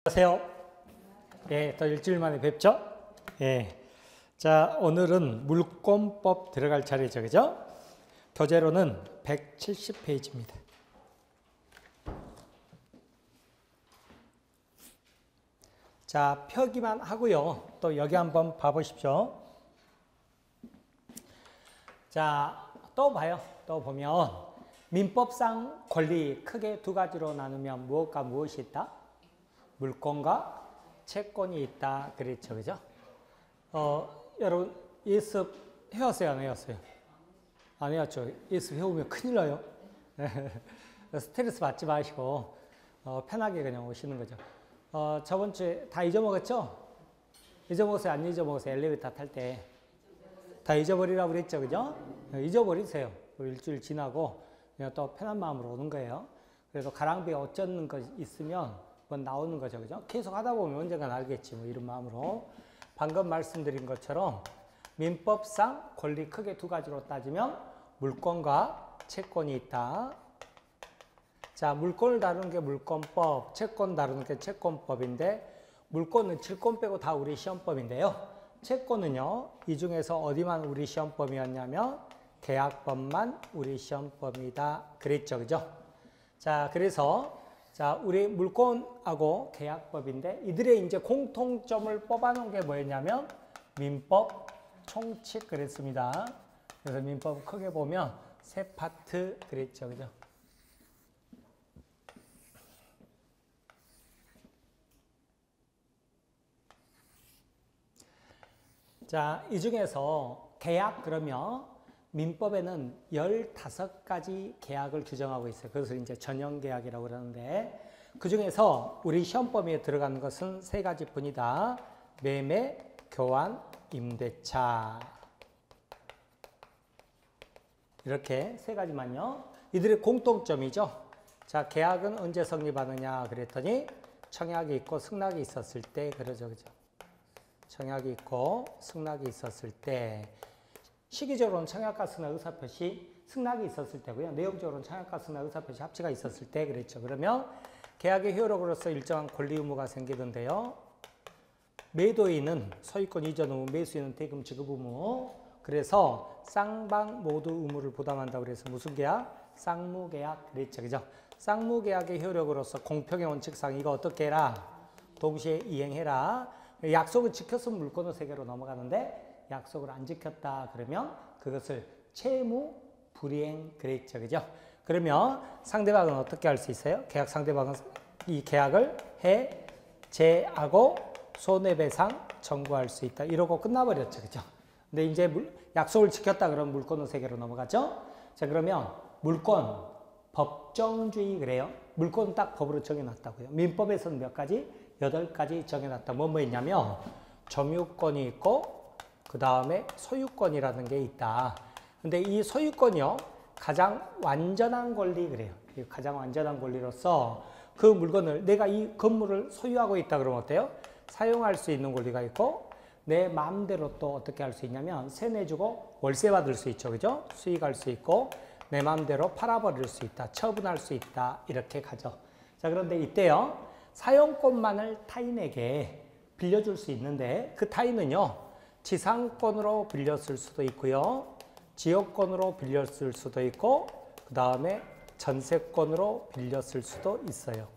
안녕하세요. 예, 또 일주일 만에 뵙죠? 예. 자, 오늘은 물권법 들어갈 차례죠. 그죠? 교재로는 170페이지입니다. 자, 펴기만 하고요. 또 여기 한번 봐보십시오. 자, 또 봐요. 또 보면 민법상 권리 크게 두 가지로 나누면 무엇과 무엇이 있다? 물권과 채권이 있다. 그랬죠. 그죠? 여러분, 예습 해왔어요? 안 해왔어요? 안 해왔죠? 예습 해오면 큰일 나요. 스트레스 받지 마시고, 편하게 그냥 오시는 거죠. 저번 주에 다 잊어먹었죠? 잊어먹었어요? 안 잊어먹었어요? 엘리베이터 탈 때. 다 잊어버리라고 그랬죠. 그죠? 잊어버리세요. 일주일 지나고, 그냥 또 편한 마음으로 오는 거예요. 그래서 가랑비에 어쩌는 거 있으면, 나오는 거죠. 그죠? 계속 하다 보면 언젠간 알겠지. 뭐 이런 마음으로. 방금 말씀드린 것처럼 민법상 권리 크게 두 가지로 따지면 물권과 채권이 있다. 자, 물권을 다루는 게 물권법, 채권 다루는 게 채권법인데 물권은 질권 빼고 다 우리 시험법인데요. 채권은요. 이 중에서 어디만 우리 시험법이었냐면 계약법만 우리 시험법이다. 그랬죠. 그죠? 자, 그래서 자, 우리 물권하고 계약법인데 이들의 이제 공통점을 뽑아놓은 게 뭐였냐면 민법 총칙 그랬습니다. 그래서 민법 크게 보면 세 파트 그랬죠. 그죠? 자, 이 중에서 계약 그러면 민법에는 15가지 계약을 규정하고 있어요. 그것을 이제 전형계약이라고 그러는데 그 중에서 우리 시험범위에 들어가는 것은 세 가지 뿐이다. 매매, 교환, 임대차. 이렇게 세 가지만요. 이들의 공통점이죠. 자, 계약은 언제 성립하느냐 그랬더니 청약이 있고 승낙이 있었을 때 그러죠. 그죠? 청약이 있고 승낙이 있었을 때 시기적으로는 청약과 승낙 의사표시 승낙이 있었을 때고요. 내용적으로는 청약과 승낙 의사표시 합치가 있었을 때 그랬죠. 그러면 계약의 효력으로서 일정한 권리 의무가 생기던데요. 매도인은 소유권 이전 의무, 매수인은 대금 지급 의무. 그래서 쌍방 모두 의무를 부담한다고 그래서 무슨 계약? 쌍무계약 그랬죠. 그죠? 쌍무계약의 효력으로서 공평의 원칙상 이거 어떻게 해라? 동시에 이행해라. 약속을 지켰으면 물권의 세계로 넘어가는데 약속을 안 지켰다 그러면 그것을 채무 불이행 그랬죠. 그죠? 그러면 상대방은 어떻게 할 수 있어요? 계약 상대방은 이 계약을 해제하고 손해배상 청구할 수 있다. 이러고 끝나버렸죠. 그죠? 근데 이제 약속을 지켰다 그러면 물권의 세계로 넘어가죠. 자, 그러면 물권, 법정주의 그래요. 물권은 딱 법으로 정해놨다고요. 민법에서는 몇 가지? 8가지 정해놨다. 뭐 있냐면 점유권이 있고 그 다음에 소유권이라는 게 있다. 근데 이 소유권이요. 가장 완전한 권리 그래요. 가장 완전한 권리로서 그 물건을 내가 이 건물을 소유하고 있다 그러면 어때요? 사용할 수 있는 권리가 있고 내 마음대로 또 어떻게 할 수 있냐면 세 내주고 월세 받을 수 있죠. 그죠? 수익할 수 있고 내 마음대로 팔아버릴 수 있다. 처분할 수 있다. 이렇게 가죠. 자, 그런데 이때요. 사용권만을 타인에게 빌려줄 수 있는데 그 타인은요. 지상권으로 빌렸을 수도 있고요. 지역권으로 빌렸을 수도 있고 그 다음에 전세권으로 빌렸을 수도 있어요.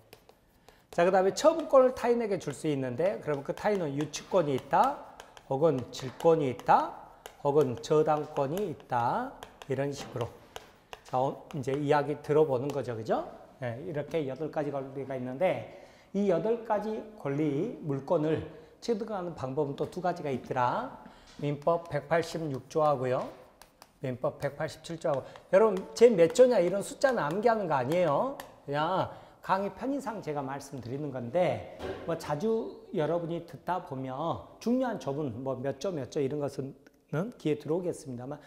자, 그 다음에 처분권을 타인에게 줄 수 있는데 그러면 그 타인은 유치권이 있다 혹은 질권이 있다 혹은 저당권이 있다 이런 식으로 자, 이제 이야기 들어보는 거죠. 그죠? 네, 이렇게 8가지 권리가 있는데 이 8가지 권리 물권을 취득하는 방법은 또 2가지가 있더라. 민법 186조하고요. 민법 187조하고. 여러분, 제 몇 조냐 이런 숫자는 암기하는 거 아니에요. 그냥 강의 편의상 제가 말씀드리는 건데 뭐 자주 여러분이 듣다 보면 중요한 조문 뭐 몇 조 이런 것은 귀에 들어오겠습니다만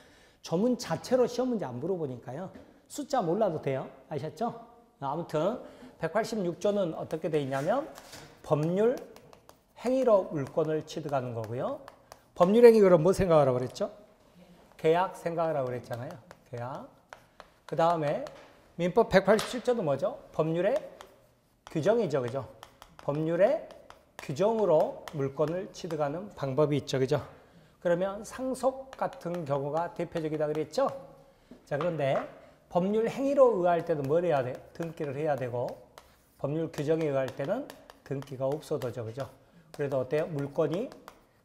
조문 자체로 시험 문제 안 물어보니까요. 숫자 몰라도 돼요. 아셨죠? 아무튼 186조는 어떻게 돼 있냐면 법률 행위로 물권을 취득하는 거고요. 법률행위 그럼 뭐 생각하라고 그랬죠? 계약 생각하라고 그랬잖아요. 계약. 그 다음에 민법 187조도 뭐죠? 법률의 규정이죠. 그죠? 법률의 규정으로 물권을 취득하는 방법이 있죠. 그죠? 그러면 상속 같은 경우가 대표적이다 그랬죠? 자, 그런데 법률 행위로 의할 때는 뭘 해야 돼? 등기를 해야 되고, 법률 규정에 의할 때는 등기가 없어도죠. 그죠? 그래도 어때요? 물권이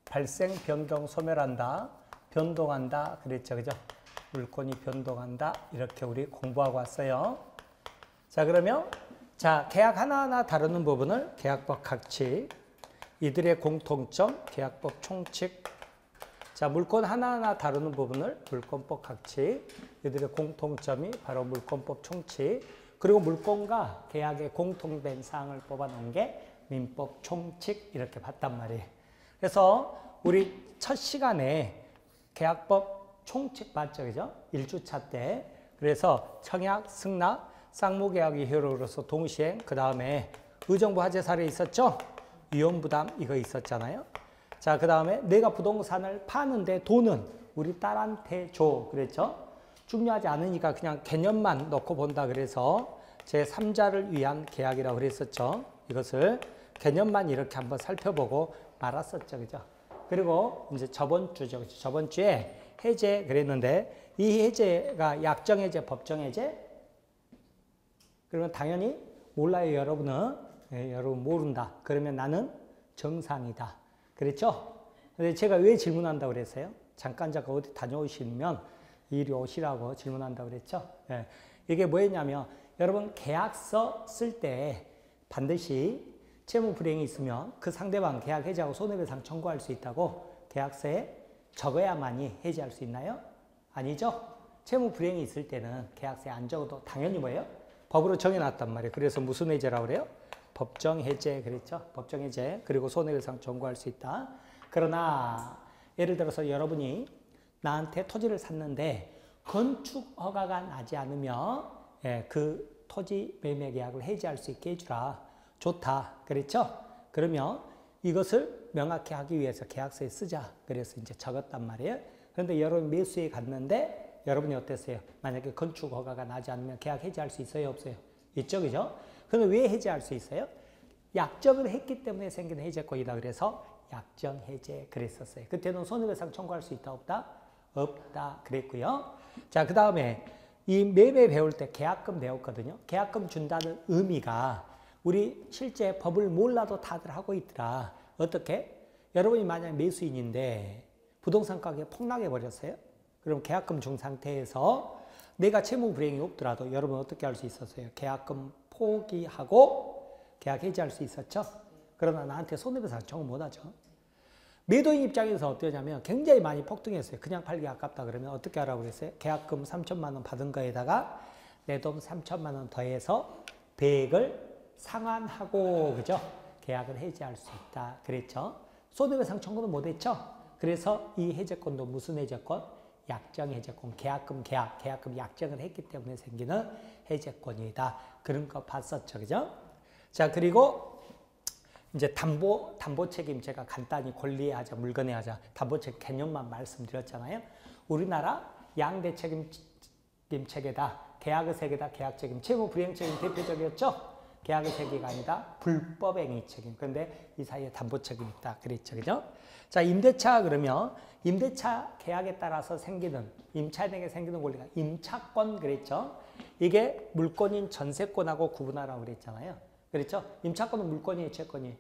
발생, 변경, 소멸한다, 변동한다 그랬죠. 그죠? 물권이 변동한다. 이렇게 우리 공부하고 왔어요. 자, 그러면 자, 계약 하나하나 다루는 부분을 계약법 각취, 이들의 공통점, 계약법 총칙. 자, 물권 하나하나 다루는 부분을 물권법 각취, 이들의 공통점이 바로 물권법 총칙, 그리고 물권과 계약의 공통된 사항을 뽑아놓은 게 민법 총칙 이렇게 봤단 말이에요. 그래서 우리 첫 시간에 계약법 총칙 봤죠, 그죠? 1주차 때. 그래서 청약, 승낙, 쌍무계약의 효력으로서 동시행, 그 다음에 의정부 화재 사례 있었죠? 위험부담 이거 있었잖아요. 자, 그 다음에 내가 부동산을 파는데 돈은 우리 딸한테 줘 그랬죠? 중요하지 않으니까 그냥 개념만 넣고 본다 그래서 제3자를 위한 계약이라고 그랬었죠. 이것을 개념만 이렇게 한번 살펴보고 말았었죠. 그죠? 그리고 이제 저번 주죠. 저번 주에 해제 그랬는데 이 해제가 약정해제, 법정해제? 그러면 당연히 몰라요, 여러분은. 예, 여러분 모른다. 그러면 나는 정상이다. 그랬죠? 근데 제가 왜 질문한다고 그랬어요? 잠깐 어디 다녀오시면 이리 오시라고 질문한다고 그랬죠? 예, 이게 뭐였냐면 여러분 계약서 쓸 때 반드시 채무 불이행이 있으면 그 상대방 계약 해지하고 손해배상 청구할 수 있다고 계약서에 적어야만이 해지할 수 있나요? 아니죠? 채무 불이행이 있을 때는 계약서에 안 적어도 당연히 뭐예요? 법으로 정해놨단 말이에요. 그래서 무슨 해제라고 그래요? 법정 해제 그랬죠? 법정 해제 그리고 손해배상 청구할 수 있다. 그러나 예를 들어서 여러분이 나한테 토지를 샀는데 건축 허가가 나지 않으면 그 토지 매매 계약을 해지할 수 있게 해주라. 좋다. 그랬죠? 그러면 이것을 명확히 하기 위해서 계약서에 쓰자. 그래서 이제 적었단 말이에요. 그런데 여러분 매수에 갔는데 여러분이 어땠어요? 만약에 건축 허가가 나지 않으면 계약 해지할 수 있어요? 없어요? 있죠? 그죠? 그럼 왜 해지할 수 있어요? 약정을 했기 때문에 생긴 해제권이다. 그래서 약정 해제 그랬었어요. 그때는 손해배상 청구할 수 있다? 없다? 없다. 그랬고요. 자, 그 다음에 이 매매 배울 때 계약금 배웠거든요. 계약금 준다는 의미가 우리 실제 법을 몰라도 다들 하고 있더라. 어떻게? 여러분이 만약 매수인인데 부동산 가격이 폭락해 버렸어요. 그럼 계약금 준 상태에서 내가 채무 불이행이 없더라도 여러분 어떻게 할 수 있었어요? 계약금 포기하고 계약 해지할 수 있었죠? 그러나 나한테 손해배상 청구 못하죠. 매도인 입장에서 어떠냐면 굉장히 많이 폭등했어요. 그냥 팔기 아깝다 그러면 어떻게 하라고 그랬어요? 계약금 3천만 원 받은 거에다가 내 돈 3천만 원 더해서 100을 상환하고 그죠? 계약을 해지할 수 있다 그랬죠. 손해배상 청구는 못했죠. 그래서 이 해제권도 무슨 해제권? 약정 해제권, 계약금 약정을 했기 때문에 생기는 해제권이다. 그런 거 봤었죠. 그죠? 자, 그리고 이제 담보 책임 제가 간단히 권리하자, 물건에 하자, 담보 책임 개념만 말씀드렸잖아요. 우리나라 양대 책임 체계다. 계약의 세계다. 계약 책임, 채무 불이행 책임 대표적이었죠. 계약의 세계가 아니다. 불법행위 책임. 그런데 이 사이에 담보 책임이 있다. 그랬죠. 그죠? 자, 임대차 그러면 임대차 계약에 따라서 생기는 임차인에게 생기는 권리가 임차권 그랬죠. 이게 물권인 전세권하고 구분하라고 그랬잖아요. 그렇죠? 임차권은 물권이에요, 채권이에요?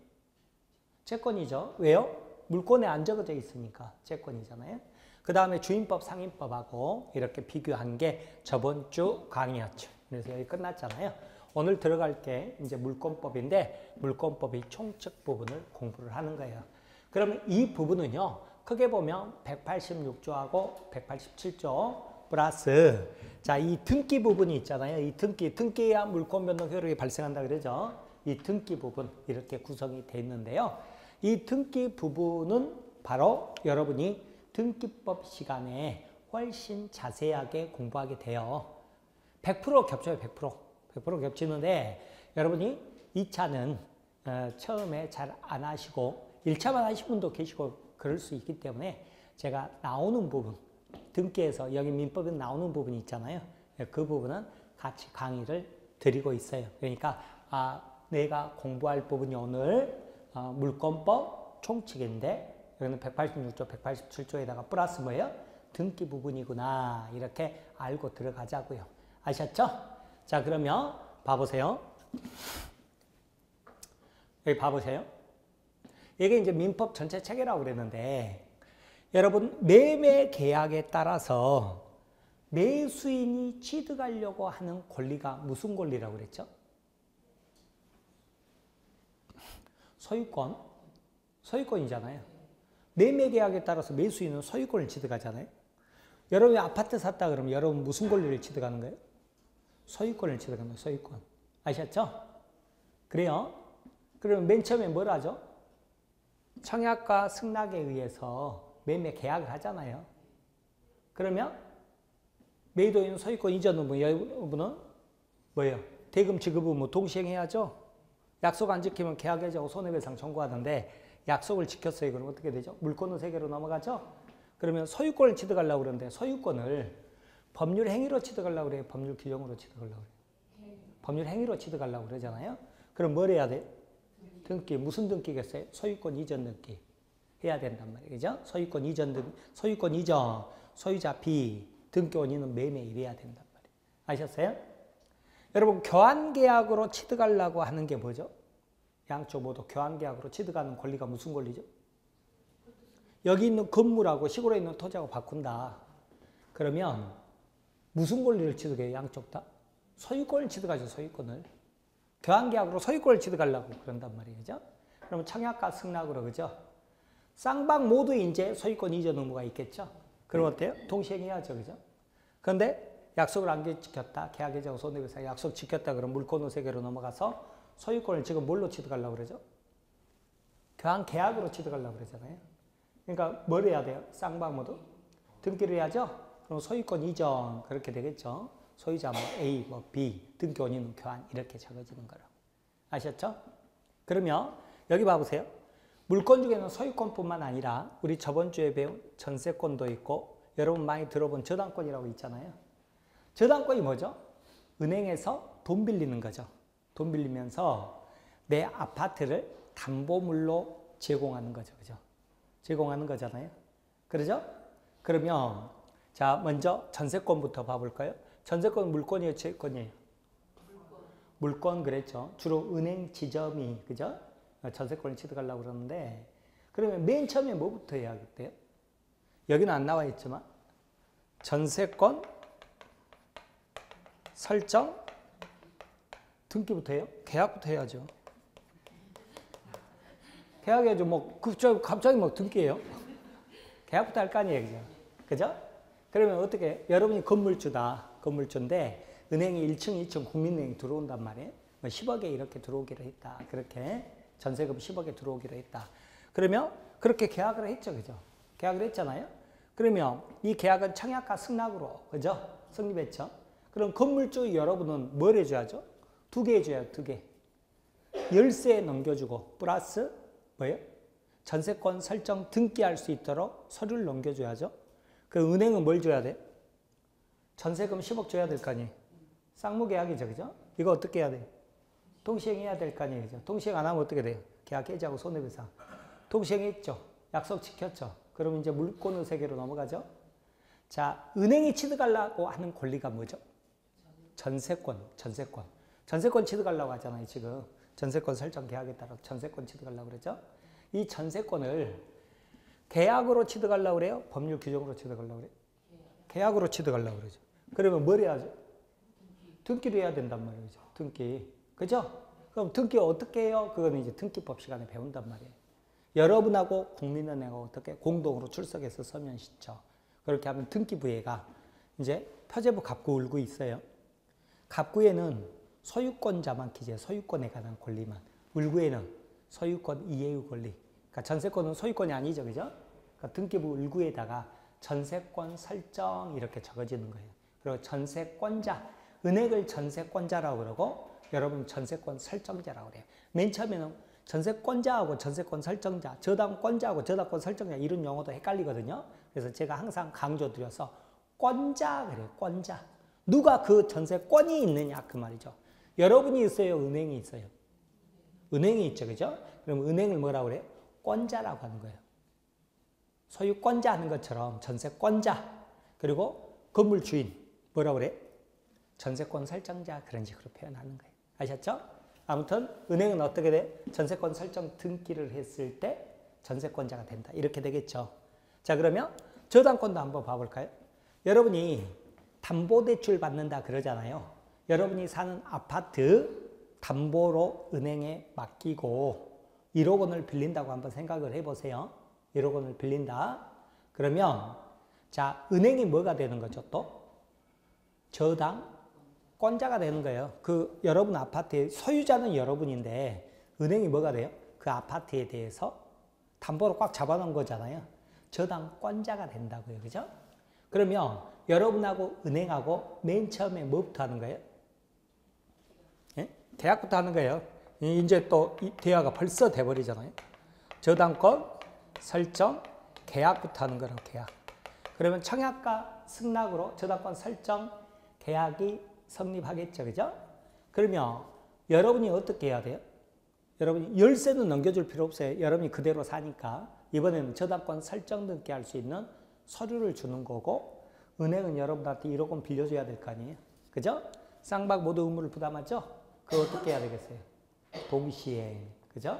채권이죠. 왜요? 물권에 안 적어져 있으니까 채권이잖아요. 그 다음에 주임법, 상임법하고 이렇게 비교한 게 저번 주 강의였죠. 그래서 여기 끝났잖아요. 오늘 들어갈 게 이제 물권법인데 물권법의 총칙 부분을 공부를 하는 거예요. 그러면 이 부분은요. 크게 보면 186조하고 187조 플러스 자, 이 등기 부분이 있잖아요. 이 등기에야 물권 변동 효력이 발생한다 그러죠. 이 등기 부분 이렇게 구성이 되어 있는데요. 이 등기 부분은 바로 여러분이 등기법 시간에 훨씬 자세하게 공부하게 돼요. 100% 겹쳐요. 100% 겹치는데 여러분이 2차는 처음에 잘 안 하시고 1차만 하신 분도 계시고 그럴 수 있기 때문에 제가 나오는 부분 등기에서 여기 민법에 나오는 부분이 있잖아요. 그 부분은 같이 강의를 드리고 있어요. 그러니까 내가 공부할 부분이 오늘 물권법 총칙인데 여기는 186조, 187조에다가 플러스 뭐예요? 등기 부분이구나. 이렇게 알고 들어가자고요. 아셨죠? 자, 그러면 봐보세요. 여기 봐보세요. 이게 이제 민법 전체 체계라고 그랬는데 여러분 매매 계약에 따라서 매수인이 취득하려고 하는 권리가 무슨 권리라고 그랬죠? 소유권. 소유권이잖아요. 매매 계약에 따라서 매수인은 소유권을 취득하잖아요. 여러분이 아파트 샀다 그러면 여러분 무슨 권리를 취득하는 거예요? 소유권을 취득하는 거예요. 소유권. 아셨죠? 그래요. 그러면 맨 처음에 뭘 하죠? 청약과 승낙에 의해서 매매 계약을 하잖아요. 그러면 매도인 소유권 이전은 여러분은 뭐예요? 대금 지급은 뭐 동시행해야죠. 약속 안 지키면 계약 해지하고 손해배상 청구하는데 약속을 지켰어요. 그럼 어떻게 되죠? 물권의 세계로 넘어가죠. 그러면 소유권을 취득하려고 그러는데 소유권을 법률 행위로 취득하려고 그래요? 법률 규정으로 취득하려고 그래요? 법률 행위로 취득하려고 그러잖아요. 그럼 뭘 해야 돼요? 등기. 무슨 등기겠어요? 소유권 이전 등기. 해야 된단 말이에요. 그죠? 소유권 이전, 소유자 B, 등기 원인은 매매 이래야 된단 말이에요. 아셨어요? 여러분, 교환계약으로 취득하려고 하는 게 뭐죠? 양쪽 모두 교환계약으로 취득하는 권리가 무슨 권리죠? 여기 있는 건물하고 시골에 있는 토지하고 바꾼다. 그러면 무슨 권리를 취득해요? 양쪽 다? 소유권을 취득하죠. 소유권을. 교환계약으로 소유권을 취득하려고 그런단 말이에요. 그죠? 그러면 청약과 승낙으로, 그죠? 쌍방 모두 이제 소유권 이전 의무가 있겠죠? 그럼 어때요? 동시행해야죠. 그죠? 그런데 약속을 안 지켰다. 계약 해지하고 손해배상 약속 지켰다. 그럼 물권의 세계로 넘어가서 소유권을 지금 뭘로 취득하려고 그러죠? 교환계약으로 취득하려고 그러잖아요. 그러니까 뭘 해야 돼요? 쌍방 모두? 등기를 해야죠? 그럼 소유권 이전 그렇게 되겠죠? 소유자 뭐 A, 뭐 B, 등기 원인은 교환 이렇게 적어지는 거라고. 아셨죠? 그러면 여기 봐보세요. 물권 중에는 소유권뿐만 아니라 우리 저번 주에 배운 전세권도 있고 여러분 많이 들어본 저당권이라고 있잖아요. 저당권이 뭐죠? 은행에서 돈 빌리는 거죠. 돈 빌리면서 내 아파트를 담보물로 제공하는 거죠. 그죠? 제공하는 거잖아요. 그러죠? 그러면 자, 먼저 전세권부터 봐볼까요? 전세권 물권이에요, 채권이에요? 물권 그랬죠. 주로 은행 지점이, 그죠? 전세권을 취득하려고 그러는데, 그러면 맨 처음에 뭐부터 해야겠대요? 여기는 안 나와 있지만, 전세권 설정 등기부터 해요? 계약부터 해야죠. 계약해야죠. 뭐, 갑자기 뭐 등기해요? 계약부터 할 거 아니에요, 그죠? 그죠? 그러면 어떻게, 여러분이 건물주다. 건물주인데, 은행이 1층, 2층 국민은행이 들어온단 말이에요. 뭐 10억에 이렇게 들어오기로 했다. 그렇게 전세금 10억에 들어오기로 했다. 그러면 그렇게 계약을 했죠. 그죠? 계약을 했잖아요. 그러면 이 계약은 청약과 승낙으로, 그죠? 성립했죠. 그럼 건물주 여러분은 뭘 해줘야죠? 2개 해줘야 2개. 열쇠 넘겨주고 플러스 뭐예요? 전세권 설정 등기할 수 있도록 서류를 넘겨줘야죠. 그 은행은 뭘 줘야 돼? 전세금 10억 줘야 될 거 아니에요. 쌍무계약이죠. 그죠? 이거 어떻게 해야 돼요? 동시행해야 될 거 아니에요. 그죠? 동시행 안 하면 어떻게 돼요? 계약 해지하고 손해배상. 동시행했죠. 약속 지켰죠. 그럼 이제 물권의 세계로 넘어가죠. 자, 은행이 취득하려고 하는 권리가 뭐죠? 전세권. 전세권 취득하려고 하잖아요. 지금 전세권 설정 계약에 따라 전세권 취득하려고 그러죠. 이 전세권을 계약으로 취득하려고 그래요? 법률 규정으로 취득하려고 그래요? 계약으로 취득하려고 그러죠. 그러면 뭘 해야죠? 등기를 해야 된단 말이죠. 등기. 그죠? 그럼 등기 어떻게 해요? 그거는 이제 등기법 시간에 배운단 말이에요. 여러분하고 국민은행하고 어떻게 공동으로 출석해서 서면 신청. 그렇게 하면 등기부회가 이제 표제부 갑구 울고 있어요. 갑구에는 소유권자만 기재, 소유권에 관한 권리만. 울구에는 소유권 이해의 권리. 그러니까 전세권은 소유권이 아니죠. 그죠? 그러니까 등기부 울구에다가 전세권 설정 이렇게 적어지는 거예요. 그리고 전세권자, 은행을 전세권자라고 그러고 여러분 전세권 설정자라고 그래요. 맨 처음에는 전세권자하고 전세권 설정자, 저당권자하고 저당권 설정자 이런 용어도 헷갈리거든요. 그래서 제가 항상 강조드려서 권자 그래요. 권자. 누가 그 전세권이 있느냐 그 말이죠. 여러분이 있어요? 은행이 있어요? 은행이 있죠. 그죠? 그럼 은행을 뭐라고 그래요? 권자라고 하는 거예요. 소유권자 하는 것처럼 전세권자, 그리고 건물 주인, 뭐라고 그래요? 전세권 설정자, 그런 식으로 표현하는 거예요. 아셨죠? 아무튼 은행은 어떻게 돼? 전세권 설정 등기를 했을 때 전세권자가 된다. 이렇게 되겠죠. 자, 그러면 저당권도 한번 봐볼까요? 여러분이 담보대출 받는다 그러잖아요. 여러분이 사는 아파트 담보로 은행에 맡기고 1억 원을 빌린다고 한번 생각을 해보세요. 1억 원을 빌린다. 그러면 자, 은행이 뭐가 되는 거죠? 또 저당권자가 되는 거예요. 그 여러분 아파트의 소유자는 여러분인데 은행이 뭐가 돼요? 그 아파트에 대해서 담보로 꽉 잡아놓은 거잖아요. 저당권자가 된다고요. 그죠? 그러면 여러분하고 은행하고 맨 처음에 뭐부터 하는 거예요? 예? 계약부터 하는 거예요. 이제 또 이 대화가 벌써 돼버리잖아요. 저당권 설정 계약부터 하는 거라고. 계약. 그러면 청약과 승낙으로 저당권 설정 계약이 성립하겠죠. 그죠? 그러면 여러분이 어떻게 해야 돼요? 여러분이 열쇠는 넘겨줄 필요 없어요. 여러분이 그대로 사니까. 이번에는 저당권 설정 등기 할 수 있는 서류를 주는 거고, 은행은 여러분한테 1억 원 빌려줘야 될 거 아니에요. 그죠? 쌍방 모두 의무를 부담하죠? 그거 어떻게 해야 되겠어요? 동시에. 그죠?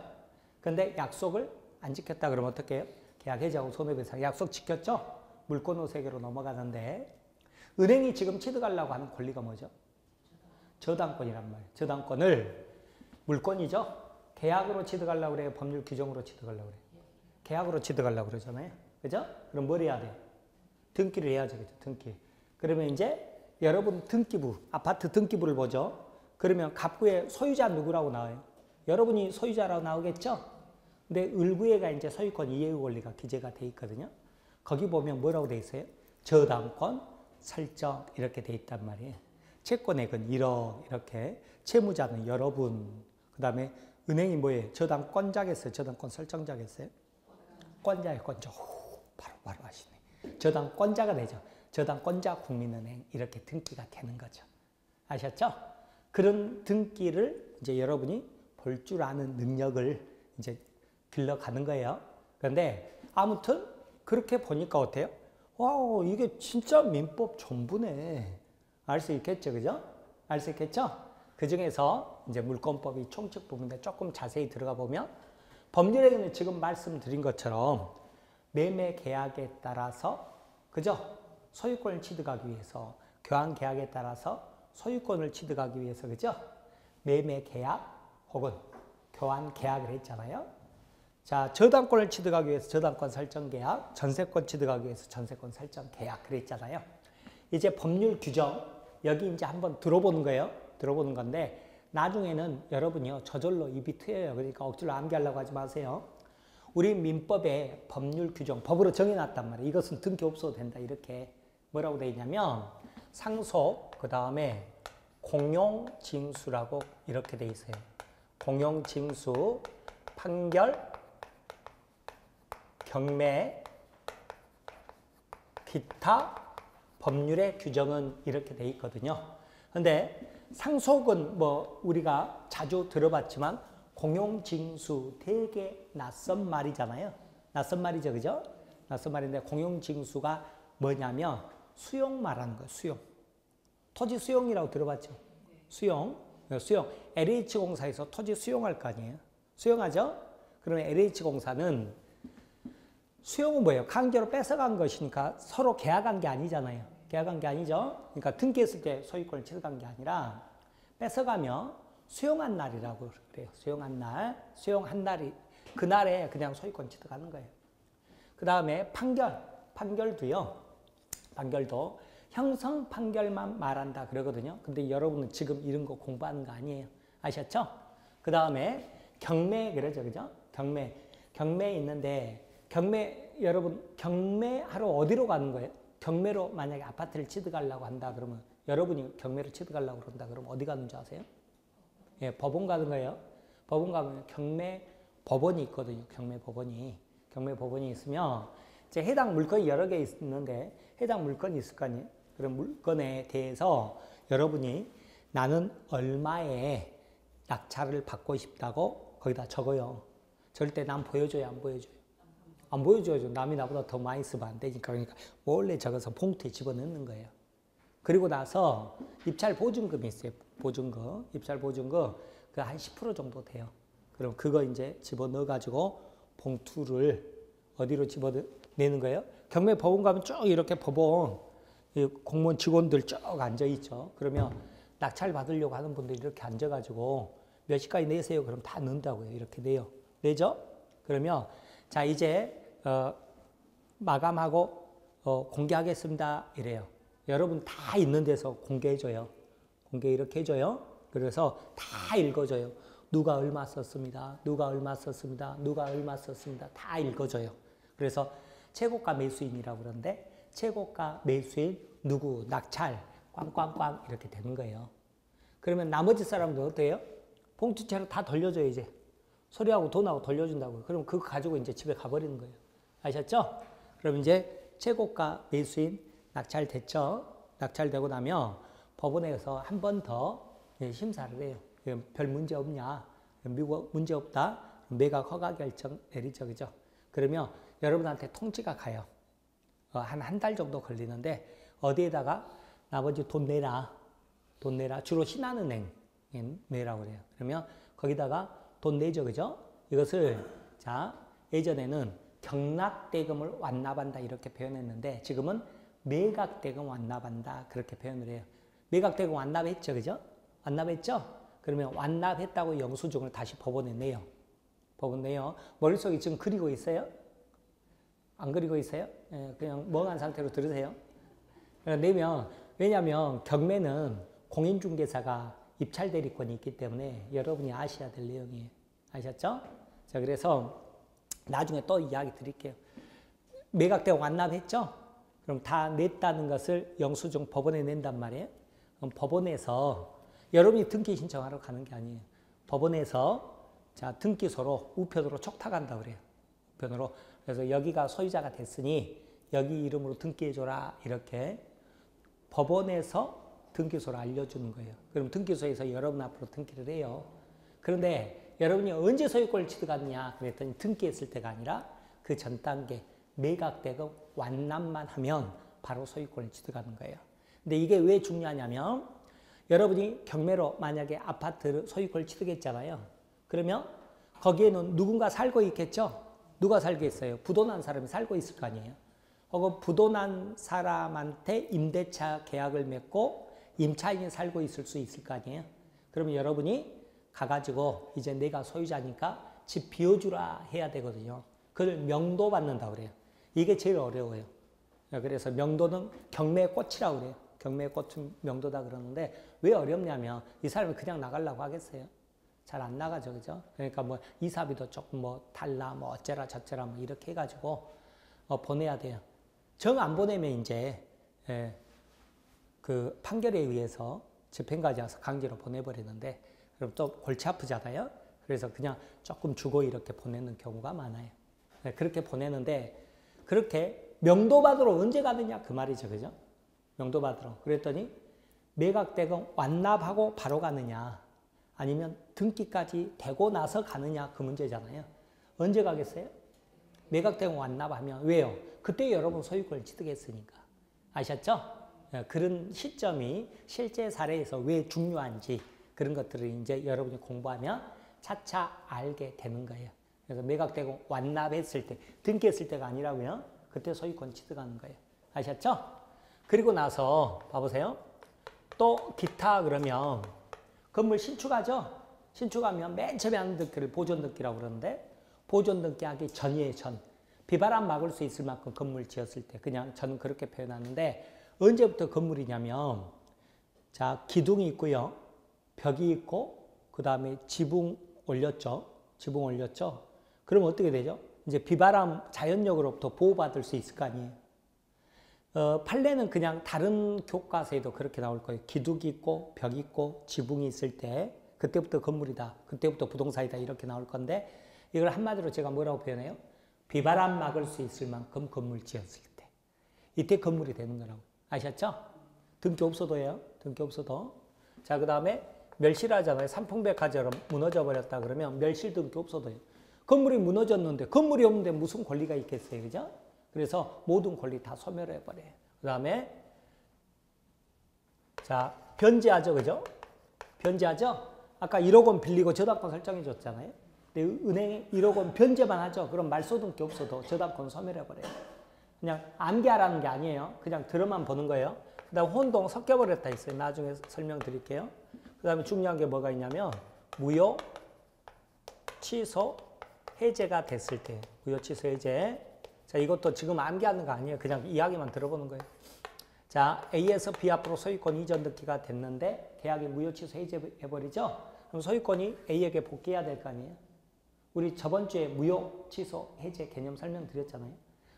근데 약속을 안 지켰다 그러면 어떻게 해요? 계약 해지하고 손해배상. 약속 지켰죠? 물권호 세계로 넘어가는데, 은행이 지금 취득하려고 하는 권리가 뭐죠? 저당권이란 말이에요. 저당권을 물권이죠? 계약으로 취득하려고 그래요? 법률 규정으로 취득하려고 그래요? 계약으로 취득하려고 그러잖아요. 그죠? 그럼 뭘 해야 돼요? 등기를 해야죠. 그죠? 등기. 그러면 이제 여러분 등기부, 아파트 등기부를 보죠. 그러면 갑구에 소유자 누구라고 나와요? 여러분이 소유자라고 나오겠죠? 근데 을구에가 이제 소유권 이해의 권리가 기재가 돼 있거든요. 거기 보면 뭐라고 돼 있어요? 저당권 설정 이렇게 돼 있단 말이에요. 채권액은 1억 이렇게, 채무자는 여러분, 그 다음에 은행이 뭐예요? 저당권자겠어요? 저당권 설정자겠어요? 권자예요, 권자. 바로 하시네. 저당권자가 되죠. 저당권자 국민은행 이렇게 등기가 되는 거죠. 아셨죠? 그런 등기를 이제 여러분이 볼 줄 아는 능력을 이제 길러가는 거예요. 그런데 아무튼 그렇게 보니까 어때요? 와우, 이게 진짜 민법 전부네. 알 수 있겠죠, 그죠? 알 수 있겠죠? 그 중에서 이제 물권법이 총칙 부분인데 조금 자세히 들어가 보면 법률에는 지금 말씀드린 것처럼 매매 계약에 따라서, 그죠? 소유권을 취득하기 위해서, 교환 계약에 따라서 소유권을 취득하기 위해서, 그죠? 매매 계약 혹은 교환 계약을 했잖아요. 자, 저당권을 취득하기 위해서 저당권 설정 계약, 전세권 취득하기 위해서 전세권 설정 계약 그랬잖아요. 이제 법률 규정 여기 이제 한번 들어보는 거예요. 들어보는 건데 나중에는 여러분이요 저절로 입이 트여요. 그러니까 억지로 암기하려고 하지 마세요. 우리 민법에 법률 규정 법으로 정해놨단 말이에요. 이것은 등기 없어도 된다. 이렇게 뭐라고 되어 있냐면 상속 그 다음에 공용징수라고 이렇게 되어 있어요. 공용징수, 판결, 경매, 기타 법률의 규정은 이렇게 돼 있거든요. 근데 상속은 뭐 우리가 자주 들어봤지만 공용징수 되게 낯선 말이잖아요. 낯선 말이죠, 그죠? 낯선 말인데 공용징수가 뭐냐면 수용 말하는 거예요. 수용. 토지 수용이라고 들어봤죠? 수용. LH공사에서 토지 수용할 거 아니에요? 수용하죠? 그러면 LH공사는 수용은 뭐예요? 강제로 뺏어간 것이니까 서로 계약한 게 아니잖아요. 계약한 게 아니죠. 그러니까 등기했을 때 소유권을 취득한 게 아니라 뺏어가면 수용한 날이라고 그래요. 수용한 날. 수용한 날이 그날에 그냥 소유권 취득하는 거예요. 그 다음에 판결도요. 판결도 형성 판결만 말한다 그러거든요. 근데 여러분은 지금 이런 거 공부하는 거 아니에요. 아셨죠? 그 다음에 경매 그러죠. 그죠? 경매 있는데 여러분 경매하러 어디로 가는 거예요? 경매로 만약에 아파트를 취득하려고 한다 그러면 여러분이 경매를 취득하려고 그런다 그러면 어디 가는 줄 아세요? 예, 법원 가는 거예요. 법원 가면 경매 법원이 있거든요. 경매 법원이 있으면 이제 해당 물건이 여러 개 있는데 해당 물건이 있을 거 아니에요. 그런 물건에 대해서 여러분이 나는 얼마에 낙찰을 받고 싶다고 거기다 적어요. 절대 남 보여줘요, 안 보여줘요? 안 보여줘야죠. 남이 나보다 더 많이 쓰면 안 되니까. 그러니까 몰래 적어서 봉투에 집어넣는 거예요. 그리고 나서 입찰 보증금이 있어요. 보증금. 입찰 보증금 그 한 10% 정도 돼요. 그럼 그거 이제 집어넣어가지고 봉투를 어디로 집어내는 거예요? 경매 법원 가면 쭉 이렇게 법원 공무원 직원들 쭉 앉아있죠. 그러면 낙찰 받으려고 하는 분들이 이렇게 앉아가지고 몇 시까지 내세요? 그럼 다 넣는다고요. 이렇게 내요. 내죠? 그러면 자 이제 마감하고 공개하겠습니다. 이래요. 여러분 다 있는 데서 공개해줘요. 공개 이렇게 해줘요. 그래서 다 읽어줘요. 누가 얼마 썼습니다. 누가 얼마 썼습니다. 누가 얼마 썼습니다. 다 읽어줘요. 그래서 최고가 매수인이라고 그러는데 최고가 매수인 누구 낙찰 꽝꽝꽝 이렇게 되는 거예요. 그러면 나머지 사람도 어때요? 봉투채로 다 돌려줘요. 이제 소리하고 돈하고 돌려준다고요. 그럼 그거 가지고 이제 집에 가버리는 거예요. 아셨죠? 그럼 이제 최고가 매수인 낙찰됐죠? 낙찰되고 나면 법원에서 한 번 더 심사를 해요. 별 문제 없냐? 미국 문제 없다? 매각 허가 결정 내리죠. 그죠? 그러면 여러분한테 통지가 가요. 한 달 정도 걸리는데 어디에다가 나머지 돈 내라. 돈 내라. 주로 신한은행 내라고 그래요. 그러면 거기다가 돈 내죠. 그죠? 이것을 자 예전에는 경락대금을 완납한다 이렇게 표현했는데 지금은 매각대금 완납한다 그렇게 표현을 해요. 매각대금 완납했죠. 그죠? 완납했죠? 그러면 완납했다고 영수증을 다시 법원에 내요. 법원 내요. 머릿속에 지금 그리고 있어요? 안 그리고 있어요? 그냥 멍한 상태로 들으세요. 내면 왜냐하면 경매는 공인중개사가 입찰대리권이 있기 때문에 여러분이 아셔야 될 내용이에요. 아셨죠? 자, 그래서 나중에 또 이야기 드릴게요. 매각되고 완납했죠? 그럼 다 냈다는 것을 영수증 법원에 낸단 말이에요. 그럼 법원에서 여러분이 등기 신청하러 가는 게 아니에요. 법원에서 자 등기소로 우편으로 촉탁한다 그래요. 우편으로. 그래서 여기가 소유자가 됐으니 여기 이름으로 등기해줘라 이렇게 법원에서 등기소를 알려주는 거예요. 그럼 등기소에서 여러분 앞으로 등기를 해요. 그런데 여러분이 언제 소유권을 취득하느냐 그랬더니 등기했을 때가 아니라 그 전 단계 매각되고 완납만 하면 바로 소유권을 취득하는 거예요. 근데 이게 왜 중요하냐면 여러분이 경매로 만약에 아파트 소유권을 취득했잖아요. 그러면 거기에는 누군가 살고 있겠죠? 누가 살겠어요? 부도난 사람이 살고 있을 거 아니에요. 혹은 부도난 사람한테 임대차 계약을 맺고 임차인이 살고 있을 수 있을 거 아니에요. 그러면 여러분이 가가지고 이제 내가 소유자니까 집 비워주라 해야 되거든요. 그걸 명도 받는다고 그래요. 이게 제일 어려워요. 그래서 명도는 경매의 꽃이라고 그래요. 경매의 꽃은 명도다 그러는데 왜 어렵냐면 이 사람이 그냥 나가려고 하겠어요? 잘 안 나가죠. 그죠? 그러니까 뭐 이사비도 조금 뭐 달라 뭐 어쩌라 저쩌라 뭐 이렇게 해가지고 보내야 돼요. 정 안 보내면 이제 그 판결에 의해서 집행까지 와서 강제로 보내버리는데 그럼 또 골치 아프잖아요. 그래서 그냥 조금 주고 이렇게 보내는 경우가 많아요. 그렇게 보내는데 그렇게 명도받으러 언제 가느냐 그 말이죠. 그죠? 명도받으러. 그랬더니 매각대금 완납하고 바로 가느냐 아니면 등기까지 되고 나서 가느냐 그 문제잖아요. 언제 가겠어요? 매각대금 완납하면. 왜요? 그때 여러분 소유권을 취득했으니까. 아셨죠? 그런 시점이 실제 사례에서 왜 중요한지 그런 것들을 이제 여러분이 공부하면 차차 알게 되는 거예요. 그래서 매각되고 완납했을 때, 등기했을 때가 아니라고요. 그때 소유권 취득하는 거예요. 아셨죠? 그리고 나서 봐보세요. 또 기타 그러면 건물 신축하죠? 신축하면 맨 처음에 하는 등기를 보존등기라고 그러는데 보존등기 하기 전이에요. 전. 비바람 막을 수 있을 만큼 건물 지었을 때 그냥 저는 그렇게 표현하는데 언제부터 건물이냐면 자 기둥이 있고요. 벽이 있고 그 다음에 지붕 올렸죠. 지붕 올렸죠. 그럼 어떻게 되죠? 이제 비바람 자연력으로부터 보호받을 수 있을 거 아니에요. 판례는 그냥 다른 교과서에도 그렇게 나올 거예요. 기둥이 있고 벽이 있고 지붕이 있을 때 그때부터 건물이다. 그때부터 부동산이다. 이렇게 나올 건데 이걸 한마디로 제가 뭐라고 표현해요? 비바람 막을 수 있을 만큼 건물 지었을 때. 이때 건물이 되는 거라고. 아셨죠? 등기 없어도예요. 등기 없어도. 자, 그 다음에 멸실하잖아요. 삼풍백화점 무너져 버렸다 그러면 멸실등기 없어도요. 건물이 무너졌는데 건물이 없는데 무슨 권리가 있겠어요. 그죠? 그래서 모든 권리 다 소멸해 버려요. 그 다음에 자 변제하죠. 그죠? 변제하죠? 아까 1억 원 빌리고 저당권 설정해 줬잖아요. 근데 은행에 1억 원 변제만 하죠. 그럼 말소등기 없어도 저당권 소멸해 버려요. 그냥 암기하라는 게 아니에요. 그냥 들어만 보는 거예요. 그 다음 혼동 섞여버렸다 있어요. 나중에 설명드릴게요. 그 다음에 중요한 게 뭐가 있냐면 무효, 취소, 해제가 됐을 때 무효, 취소, 해제. 자 이것도 지금 암기하는 거 아니에요. 그냥 이야기만 들어보는 거예요. 자 A에서 B 앞으로 소유권 이전 등기가 됐는데 계약이 무효, 취소, 해제해버리죠. 그럼 소유권이 A에게 복귀해야 될 거 아니에요. 우리 저번 주에 무효, 취소, 해제 개념 설명드렸잖아요.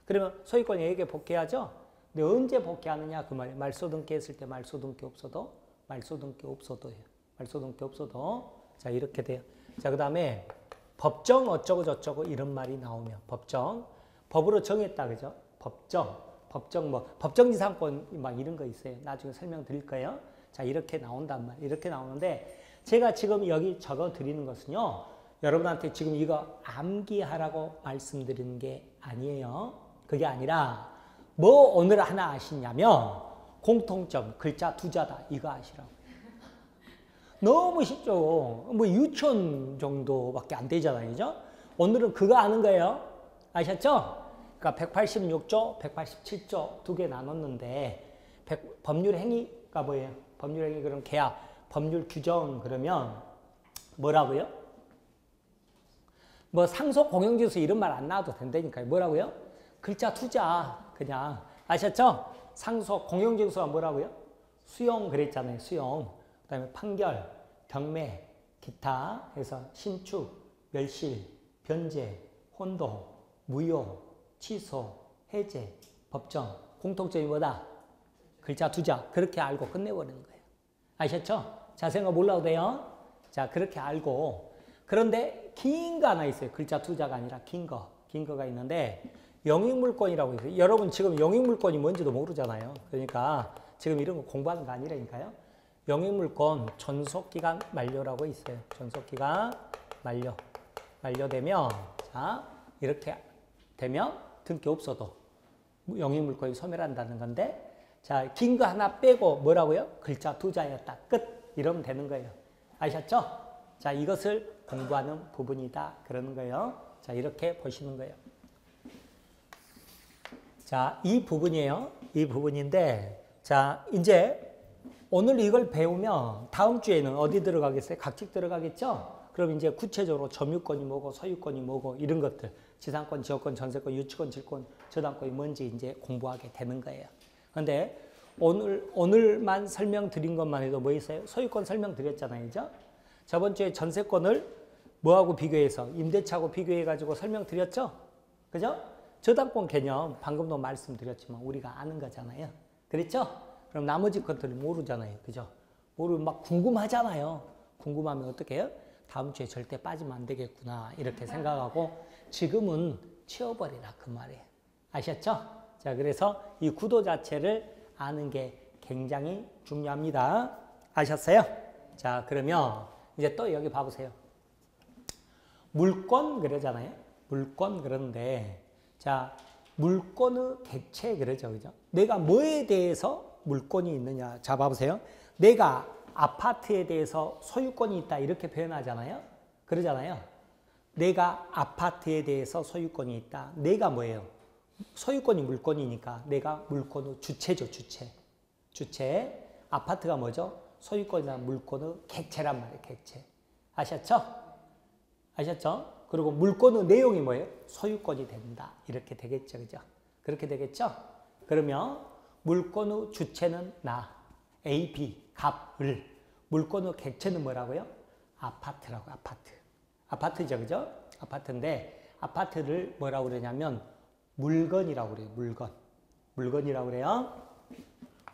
그러면 소유권이 A에게 복귀하죠. 근데 언제 복귀하느냐 그 말이에요. 말소등기 했을 때 말소등기 없어도 말소등기 없어도예요. 말소등기 없어도 자 이렇게 돼요. 자 그 다음에 법정 어쩌고 저쩌고 이런 말이 나오면 법정 법으로 정했다 그죠? 법정 뭐 법정지상권 막 이런 거 있어요. 나중에 설명드릴 거예요. 자 이렇게 나온단 말 이렇게 나오는데 제가 지금 여기 적어 드리는 것은요. 여러분한테 지금 이거 암기하라고 말씀드리는 게 아니에요. 그게 아니라 뭐 오늘 하나 아시냐면 공통점 글자 두자다 이거 아시라고. 너무 쉽죠. 뭐 유치원 정도밖에 안 되잖아요. 그죠? 오늘은 그거 아는 거예요. 아셨죠? 그러니까 186조, 187조 두 개 나눴는데 법률 행위가 뭐예요? 법률 행위 그럼 계약, 법률 규정 그러면 뭐라고요? 뭐 상속 공용지수 이런 말 안 나와도 된다니까요. 뭐라고요? 글자 투자 그냥 아셨죠? 상속 공용지수가 뭐라고요? 수용 그랬잖아요. 수용. 그 다음에 판결, 경매, 기타 해서 신축, 멸실, 변제, 혼동, 무효, 취소, 해제, 법정. 공통점이 뭐다? 글자 투자. 그렇게 알고 끝내버리는 거예요. 아셨죠? 자세한 거 몰라도 돼요. 자 그렇게 알고 그런데 긴 거 하나 있어요. 글자 투자가 아니라 긴 거가 있는데 영익물권이라고 있어요. 여러분 지금 영익물권이 뭔지도 모르잖아요. 그러니까 지금 이런 거 공부하는 거 아니라니까요. 영익물권 존속기간 만료라고 있어요. 존속기간 만료되면 자 이렇게 되면 등기 없어도 영익물권이 소멸한다는 건데 자 긴 거 하나 빼고 뭐라고요? 글자 투자였다. 끝. 이러면 되는 거예요. 아셨죠? 자 이것을 공부하는 부분이다. 그러는 거예요. 자 이렇게 보시는 거예요. 자 이 부분이에요. 이 부분인데 자 이제 오늘 이걸 배우면 다음 주에는 어디 들어가겠어요? 각직 들어가겠죠? 그럼 이제 구체적으로 점유권이 뭐고 소유권이 뭐고 이런 것들 지상권, 지역권, 전세권, 유치권, 질권, 저당권이 뭔지 이제 공부하게 되는 거예요. 그런데 오늘만 설명드린 것만 해도 뭐 있어요? 소유권 설명드렸잖아요. 그죠? 저번 주에 전세권을 뭐하고 비교해서 임대차하고 비교해가지고 설명드렸죠? 그죠? 저당권 개념 방금도 말씀드렸지만 우리가 아는 거잖아요. 그랬죠? 그럼 나머지 것들을 모르잖아요. 그죠? 모르면 막 궁금하잖아요. 궁금하면 어떻게 해요? 다음 주에 절대 빠지면 안 되겠구나. 이렇게 생각하고 지금은 치워버리라. 그 말이에요. 아셨죠? 자, 그래서 이 구도 자체를 아는 게 굉장히 중요합니다. 아셨어요? 자, 그러면 이제 또 여기 봐보세요. 물권 그러잖아요. 물권 그러는데 자, 물권의 객체 그러죠. 그죠? 내가 뭐에 대해서 물권이 있느냐. 자, 봐보세요. 내가 아파트에 대해서 소유권이 있다 이렇게 표현하잖아요. 그러잖아요. 내가 아파트에 대해서 소유권이 있다. 내가 뭐예요? 소유권이 물권이니까 내가 물권의 주체죠. 주체. 아파트가 뭐죠? 소유권이나 물권의 객체란 말이에요. 객체. 아셨죠? 그리고 물권의 내용이 뭐예요? 소유권이 된다. 이렇게 되겠죠. 그죠? 그렇게 되겠죠? 그러면 물권의 주체는 나, A, B, 갑, 을. 물권의 객체는 뭐라고요? 아파트라고, 아파트죠. 그죠? 아파트인데, 아파트를 뭐라고 그러냐면, 물건이라고 그래요. 물건이라고 그래요.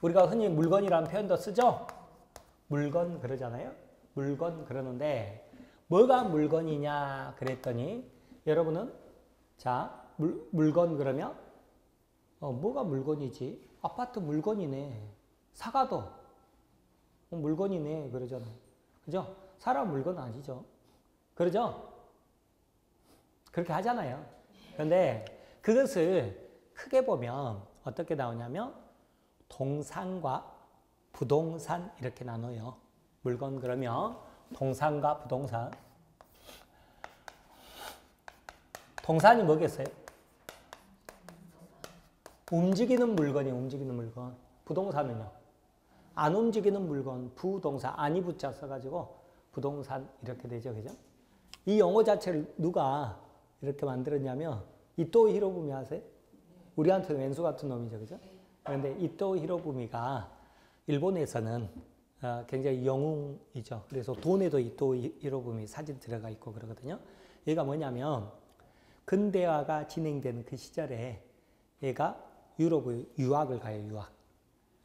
우리가 흔히 물건이라는 표현도 쓰죠? 물건 그러잖아요. 물건 그러는데, 뭐가 물건이냐 그랬더니, 여러분은, 자, 물건 그러면, 뭐가 물건이지? 아파트 물건이네. 사과도 물건이네. 그러잖아요. 그죠? 사람 물건 아니죠. 그러죠? 그렇게 하잖아요. 그런데 그것을 크게 보면 어떻게 나오냐면 동산과 부동산 이렇게 나눠요. 물건 그러면 동산과 부동산. 동산이 뭐겠어요? 움직이는 물건이 움직이는 물건. 부동산은요? 안 움직이는 물건, 부동산, 안이 붙자 써가지고 부동산 이렇게 되죠. 그죠? 이 용어 자체를 누가 이렇게 만들었냐면 이토 히로부미 아세요? 우리한테는 왼수 같은 놈이죠. 그죠? 그런데 이토 히로부미가 일본에서는 굉장히 영웅이죠. 그래서 돈에도 이토 히로부미 사진 들어가 있고 그러거든요. 얘가 뭐냐면 근대화가 진행되는 그 시절에 얘가 유럽의 유학을 가요.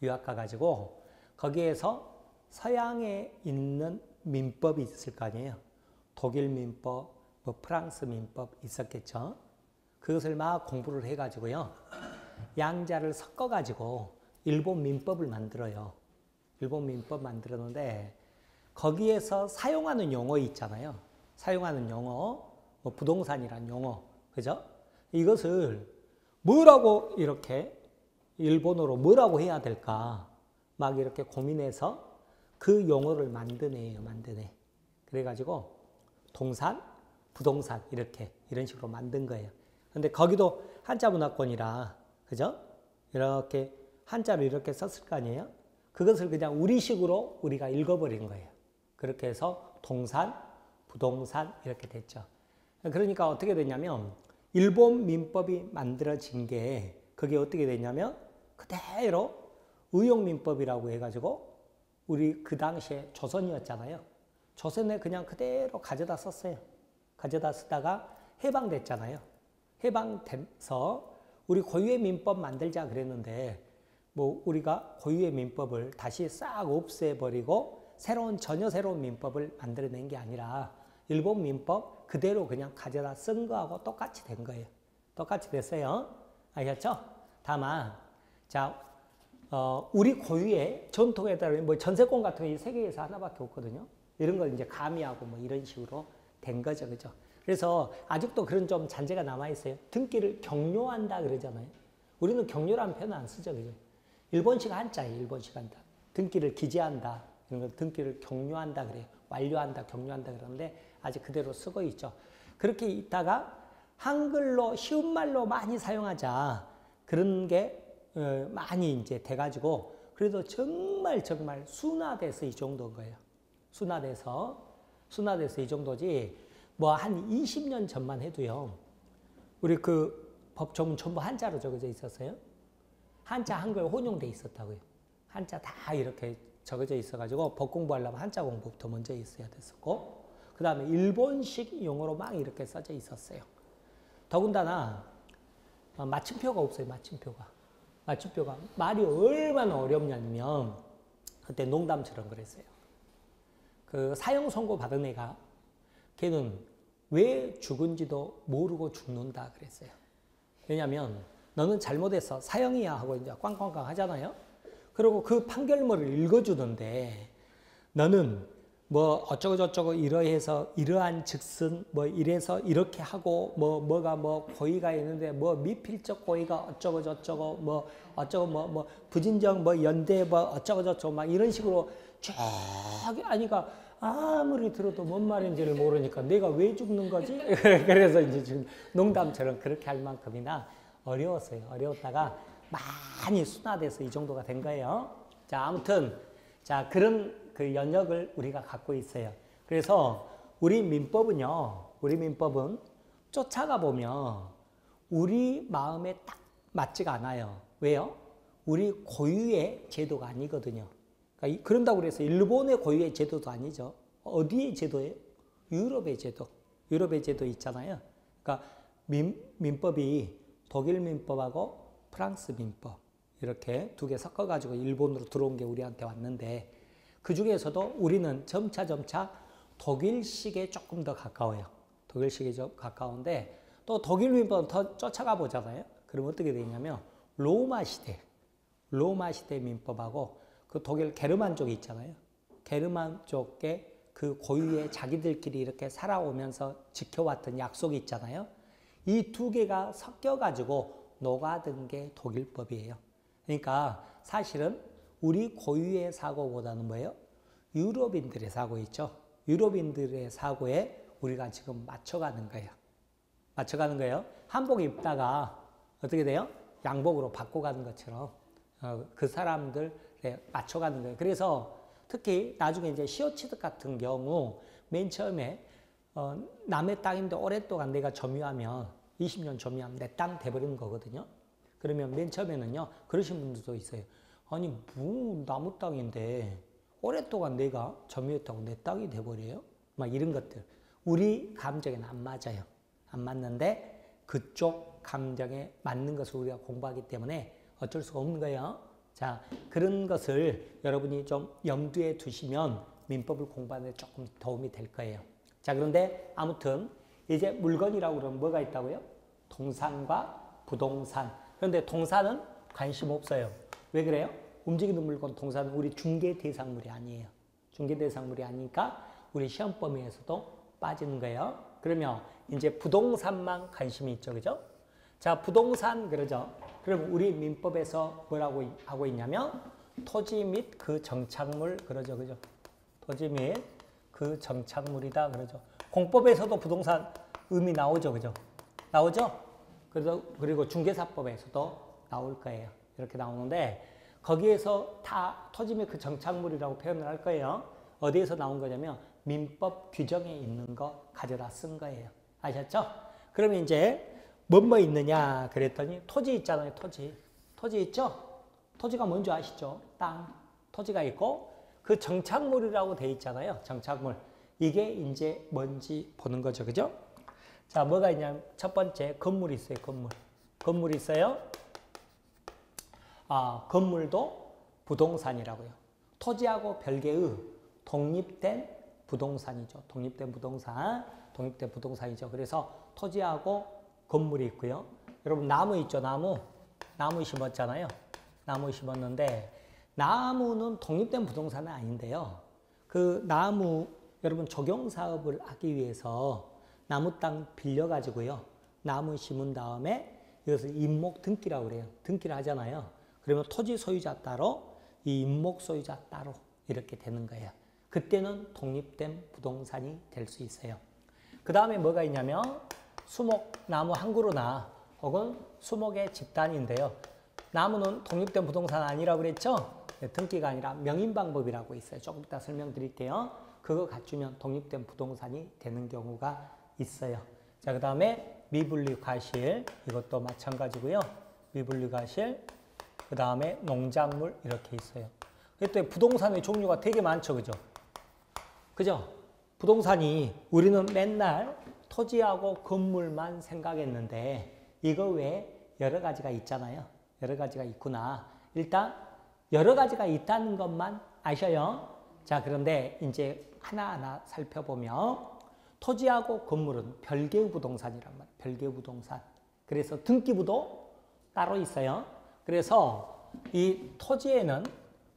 유학 가가지고 거기에서 서양에 있는 민법이 있을 거 아니에요. 독일 민법, 뭐 프랑스 민법 있었겠죠. 그것을 막 공부를 해가지고요. 양자를 섞어가지고 일본 민법을 만들어요. 일본 민법 만들었는데 거기에서 사용하는 용어 있잖아요. 사용하는 용어, 뭐 부동산이란 용어, 그죠? 이것을 뭐라고 이렇게 일본어로 뭐라고 해야 될까 막 이렇게 고민해서 그 용어를 만드네요. 그래가지고 동산, 부동산 이런 식으로 만든 거예요. 근데 거기도 한자 문화권이라 그죠? 이렇게 한자를 이렇게 썼을 거 아니에요? 그것을 그냥 우리식으로 우리가 읽어버린 거예요. 그렇게 해서 동산, 부동산 이렇게 됐죠. 그러니까 어떻게 됐냐면 일본 민법이 만들어진 게 그게 어떻게 됐냐면 그대로 의용민법이라고 해가지고 우리 그 당시에 조선이었잖아요. 조선에 그냥 그대로 가져다 썼어요. 가져다 쓰다가 해방됐잖아요. 해방돼서 우리 고유의 민법 만들자 그랬는데 뭐 우리가 고유의 민법을 다시 싹 없애버리고 전혀 새로운 민법을 만들어낸 게 아니라 일본 민법 그대로 그냥 가져다 쓴 거하고 똑같이 된 거예요. 똑같이 됐어요. 아셨죠? 다만 자 우리 고유의 전통에 따른 뭐 전세권 같은 게 세계에서 하나밖에 없거든요. 이런 걸 이제 가미하고 뭐 이런 식으로 된 거죠. 그죠? 그래서 아직도 그런 좀 잔재가 남아있어요. 등기를 격려한다 그러잖아요. 우리는 격려라는 표현 안 쓰죠. 그죠? 일본식 한자예요. 일본식 한자. 등기를 기재한다. 이런 걸 등기를 격려한다 그래요. 완료한다, 격려한다 그러는데 아직 그대로 쓰고 있죠. 그렇게 있다가 한글로 쉬운 말로 많이 사용하자. 그런 게 많이 이제 돼가지고 그래도 정말 순화돼서 이 정도인 거예요. 순화돼서 이 정도지 뭐 한 20년 전만 해도요. 우리 그 법조문 전부 한자로 적어져 있었어요. 한자 한글 혼용돼 있었다고요. 한자 다 이렇게 적어져 있어가지고 법 공부하려면 한자 공부부터 먼저 있어야 됐었고 그 다음에 일본식 용어로 막 이렇게 써져 있었어요. 더군다나 맞춤표가 없어요. 맞춤표가 말이 얼마나 어렵냐면 그때 농담처럼 그랬어요. 그 사형 선고 받은 애가 걔는 왜 죽은지도 모르고 죽는다 그랬어요. 왜냐하면 너는 잘못했어. 사형이야 하고 이제 꽝꽝꽝 하잖아요. 그리고 그 판결문을 읽어주는데 너는 뭐 어쩌고저쩌고 이러해서 이러한 즉슨 뭐 이래서 이렇게 하고 뭐가 고의가 있는데 뭐 미필적 고의가 어쩌고저쩌고 뭐 어쩌고 뭐 부진정 뭐 연대 뭐 어쩌고저쩌고 막 이런 식으로 쫙 하니까 아무리 들어도 뭔 말인지를 모르니까 내가 왜 죽는 거지? 그래서 이제 지금 농담처럼 그렇게 할 만큼이나 어려웠어요. 어려웠다가 많이 순화돼서 이 정도가 된 거예요. 자, 아무튼 자 그런 그 연역을 우리가 갖고 있어요. 그래서 우리 민법은 쫓아가 보면 우리 마음에 딱 맞지가 않아요. 왜요? 우리 고유의 제도가 아니거든요. 그러니까 그런다고 그래서 일본의 고유의 제도도 아니죠. 어디의 제도예요? 유럽의 제도 있잖아요. 그러니까 민법이 독일 민법하고 프랑스 민법 이렇게 두 개 섞어가지고 일본으로 들어온 게 우리한테 왔는데 그 중에서도 우리는 점차 독일식에 조금 더 가까워요. 독일식에 좀 가까운데 또 독일 민법은 더 쫓아가 보잖아요. 그럼 어떻게 되냐면 로마 시대 민법하고 그 독일 게르만 쪽이 있잖아요. 게르만 쪽에 그 고유의 자기들끼리 이렇게 살아오면서 지켜왔던 약속이 있잖아요. 이 두 개가 섞여가지고 녹아든 게 독일법이에요. 그러니까 사실은 우리 고유의 사고보다는 뭐예요? 유럽인들의 사고 있죠. 유럽인들의 사고에 우리가 지금 맞춰가는 거예요. 맞춰가는 거예요. 한복 입다가 어떻게 돼요? 양복으로 바꿔가는 것처럼 그 사람들에 맞춰가는 거예요. 그래서 특히 나중에 이제 시어치드 같은 경우 맨 처음에 남의 땅인데 오랫동안 내가 점유하면 20년 점유하면 내 땅 돼버리는 거거든요. 그러면 맨 처음에는요 그러신 분들도 있어요. 아니 뭐 나무 땅인데 오랫동안 내가 점유했다고 내 땅이 돼버려요? 막 이런 것들 우리 감정에는 안 맞아요. 안 맞는데 그쪽 감정에 맞는 것을 우리가 공부하기 때문에 어쩔 수가 없는 거예요. 자, 그런 것을 여러분이 좀 염두에 두시면 민법을 공부하는 데 조금 도움이 될 거예요. 자, 그런데 아무튼 이제 물건이라고 그러면 뭐가 있다고요? 동산과 부동산. 그런데 동산은 관심 없어요. 왜 그래요? 움직이는 물건 동산은 우리 중개 대상물이 아니에요. 중개 대상물이 아니니까 우리 시험 범위에서도 빠지는 거예요. 그러면 이제 부동산만 관심이 있죠. 그죠? 자, 부동산 그러죠. 그럼 우리 민법에서 뭐라고 하고 있냐면 토지 및 그 정착물 그러죠. 그죠? 토지 및 그 정착물이다 그러죠. 공법에서도 부동산 의미 나오죠. 그죠? 나오죠? 그리고 중개사법에서도 나올 거예요. 이렇게 나오는데 거기에서 다 토지 및 그 정착물이라고 표현을 할 거예요. 어디에서 나온 거냐면 민법 규정에 있는 거 가져다 쓴 거예요. 아셨죠? 그러면 이제 뭐뭐 있느냐 그랬더니 토지 있잖아요. 토지 있죠? 토지가 뭔지 아시죠? 땅. 토지가 있고 그 정착물이라고 돼 있잖아요. 정착물. 이게 이제 뭔지 보는 거죠. 그죠? 자, 뭐가 있냐면 첫 번째 건물이 있어요. 건물이 있어요. 건물도 부동산이라고요. 토지하고 별개의 독립된 부동산이죠. 독립된 부동산이죠. 그래서 토지하고 건물이 있고요. 여러분 나무 있죠. 나무 심었잖아요. 나무 심었는데 나무는 독립된 부동산은 아닌데요. 그 나무 여러분 조경사업을 하기 위해서 나무 땅 빌려가지고요. 나무 심은 다음에 이것을 임목 등기라고 그래요. 등기를 하잖아요. 그러면 토지 소유자 따로 이 임목 소유자 따로 이렇게 되는 거예요. 그때는 독립된 부동산이 될 수 있어요. 그 다음에 뭐가 있냐면 수목, 나무 한 그루나 혹은 수목의 집단인데요. 나무는 독립된 부동산 아니라고 그랬죠? 네, 등기가 아니라 명인방법이라고 있어요. 조금 이따 설명드릴게요. 그거 갖추면 독립된 부동산이 되는 경우가 있어요. 자, 그 다음에 미분리 과실 이것도 마찬가지고요. 미분리 과실 그 다음에 농작물 이렇게 있어요. 그때 부동산의 종류가 되게 많죠. 그죠? 그죠? 부동산이 우리는 맨날 토지하고 건물만 생각했는데 이거 외에 여러 가지가 있잖아요. 여러 가지가 있구나. 일단 여러 가지가 있다는 것만 아셔요. 자, 그런데 이제 하나하나 살펴보면 토지하고 건물은 별개의 부동산이란 말이에요. 별개의 부동산. 그래서 등기부도 따로 있어요. 그래서 이 토지에는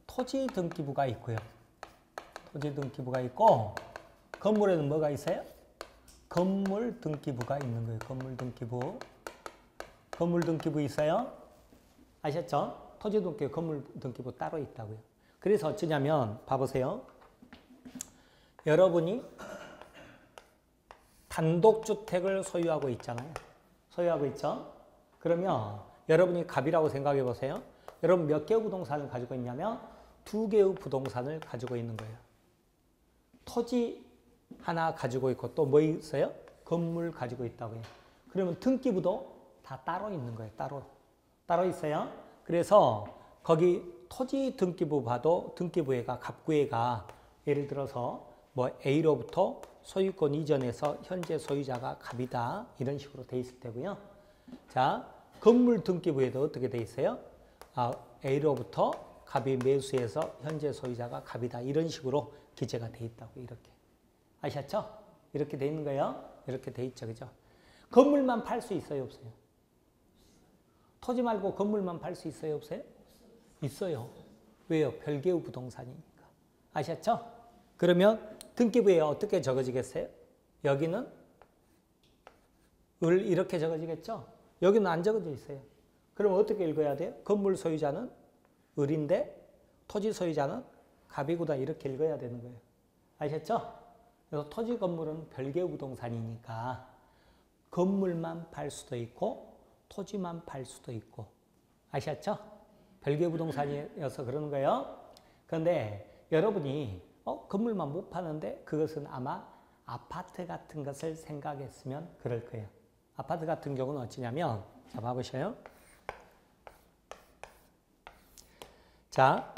토지 등기부가 있고요. 토지 등기부가 있고 건물에는 뭐가 있어요? 건물 등기부가 있는 거예요. 건물 등기부 있어요? 아셨죠? 토지 등기부, 건물 등기부 따로 있다고요. 그래서 어쩌냐면 봐보세요. 여러분이 단독주택을 소유하고 있잖아요. 소유하고 있죠? 그러면 여러분이 갑이라고 생각해 보세요. 여러분 몇 개의 부동산을 가지고 있냐면 2개의 부동산을 가지고 있는 거예요. 토지 하나 가지고 있고 또 뭐 있어요? 건물 가지고 있다고요. 그러면 등기부도 다 따로 있는 거예요. 따로 있어요. 그래서 거기 토지 등기부 봐도 등기부에가 갑구에가 예를 들어서 뭐 A로부터 소유권 이전에서 현재 소유자가 갑이다 이런 식으로 돼 있을 테고요. 자, 건물 등기부에도 어떻게 돼 있어요? A로부터 갑이 매수해서 현재 소유자가 갑이다 이런 식으로 기재가 돼 있다고 이렇게 아셨죠? 이렇게 돼 있는 거예요. 이렇게 돼 있죠, 그죠? 건물만 팔 수 있어요, 없어요? 토지 말고 건물만 팔 수 있어요, 없어요? 있어요. 왜요? 별개의 부동산이니까. 아셨죠? 그러면 등기부에 어떻게 적어지겠어요? 여기는 을 이렇게 적어지겠죠? 여기는 안 적어져 있어요. 그럼 어떻게 읽어야 돼요? 건물 소유자는 을인데 토지 소유자는 갑이구나 이렇게 읽어야 되는 거예요. 아셨죠? 그래서 토지 건물은 별개의 부동산이니까 건물만 팔 수도 있고 토지만 팔 수도 있고 아셨죠? 별개의 부동산이어서 그러는 거예요. 그런데 여러분이 건물만 못 파는데 그것은 아마 아파트 같은 것을 생각했으면 그럴 거예요. 아파트 같은 경우는 어찌냐면 자 봐보셔요. 자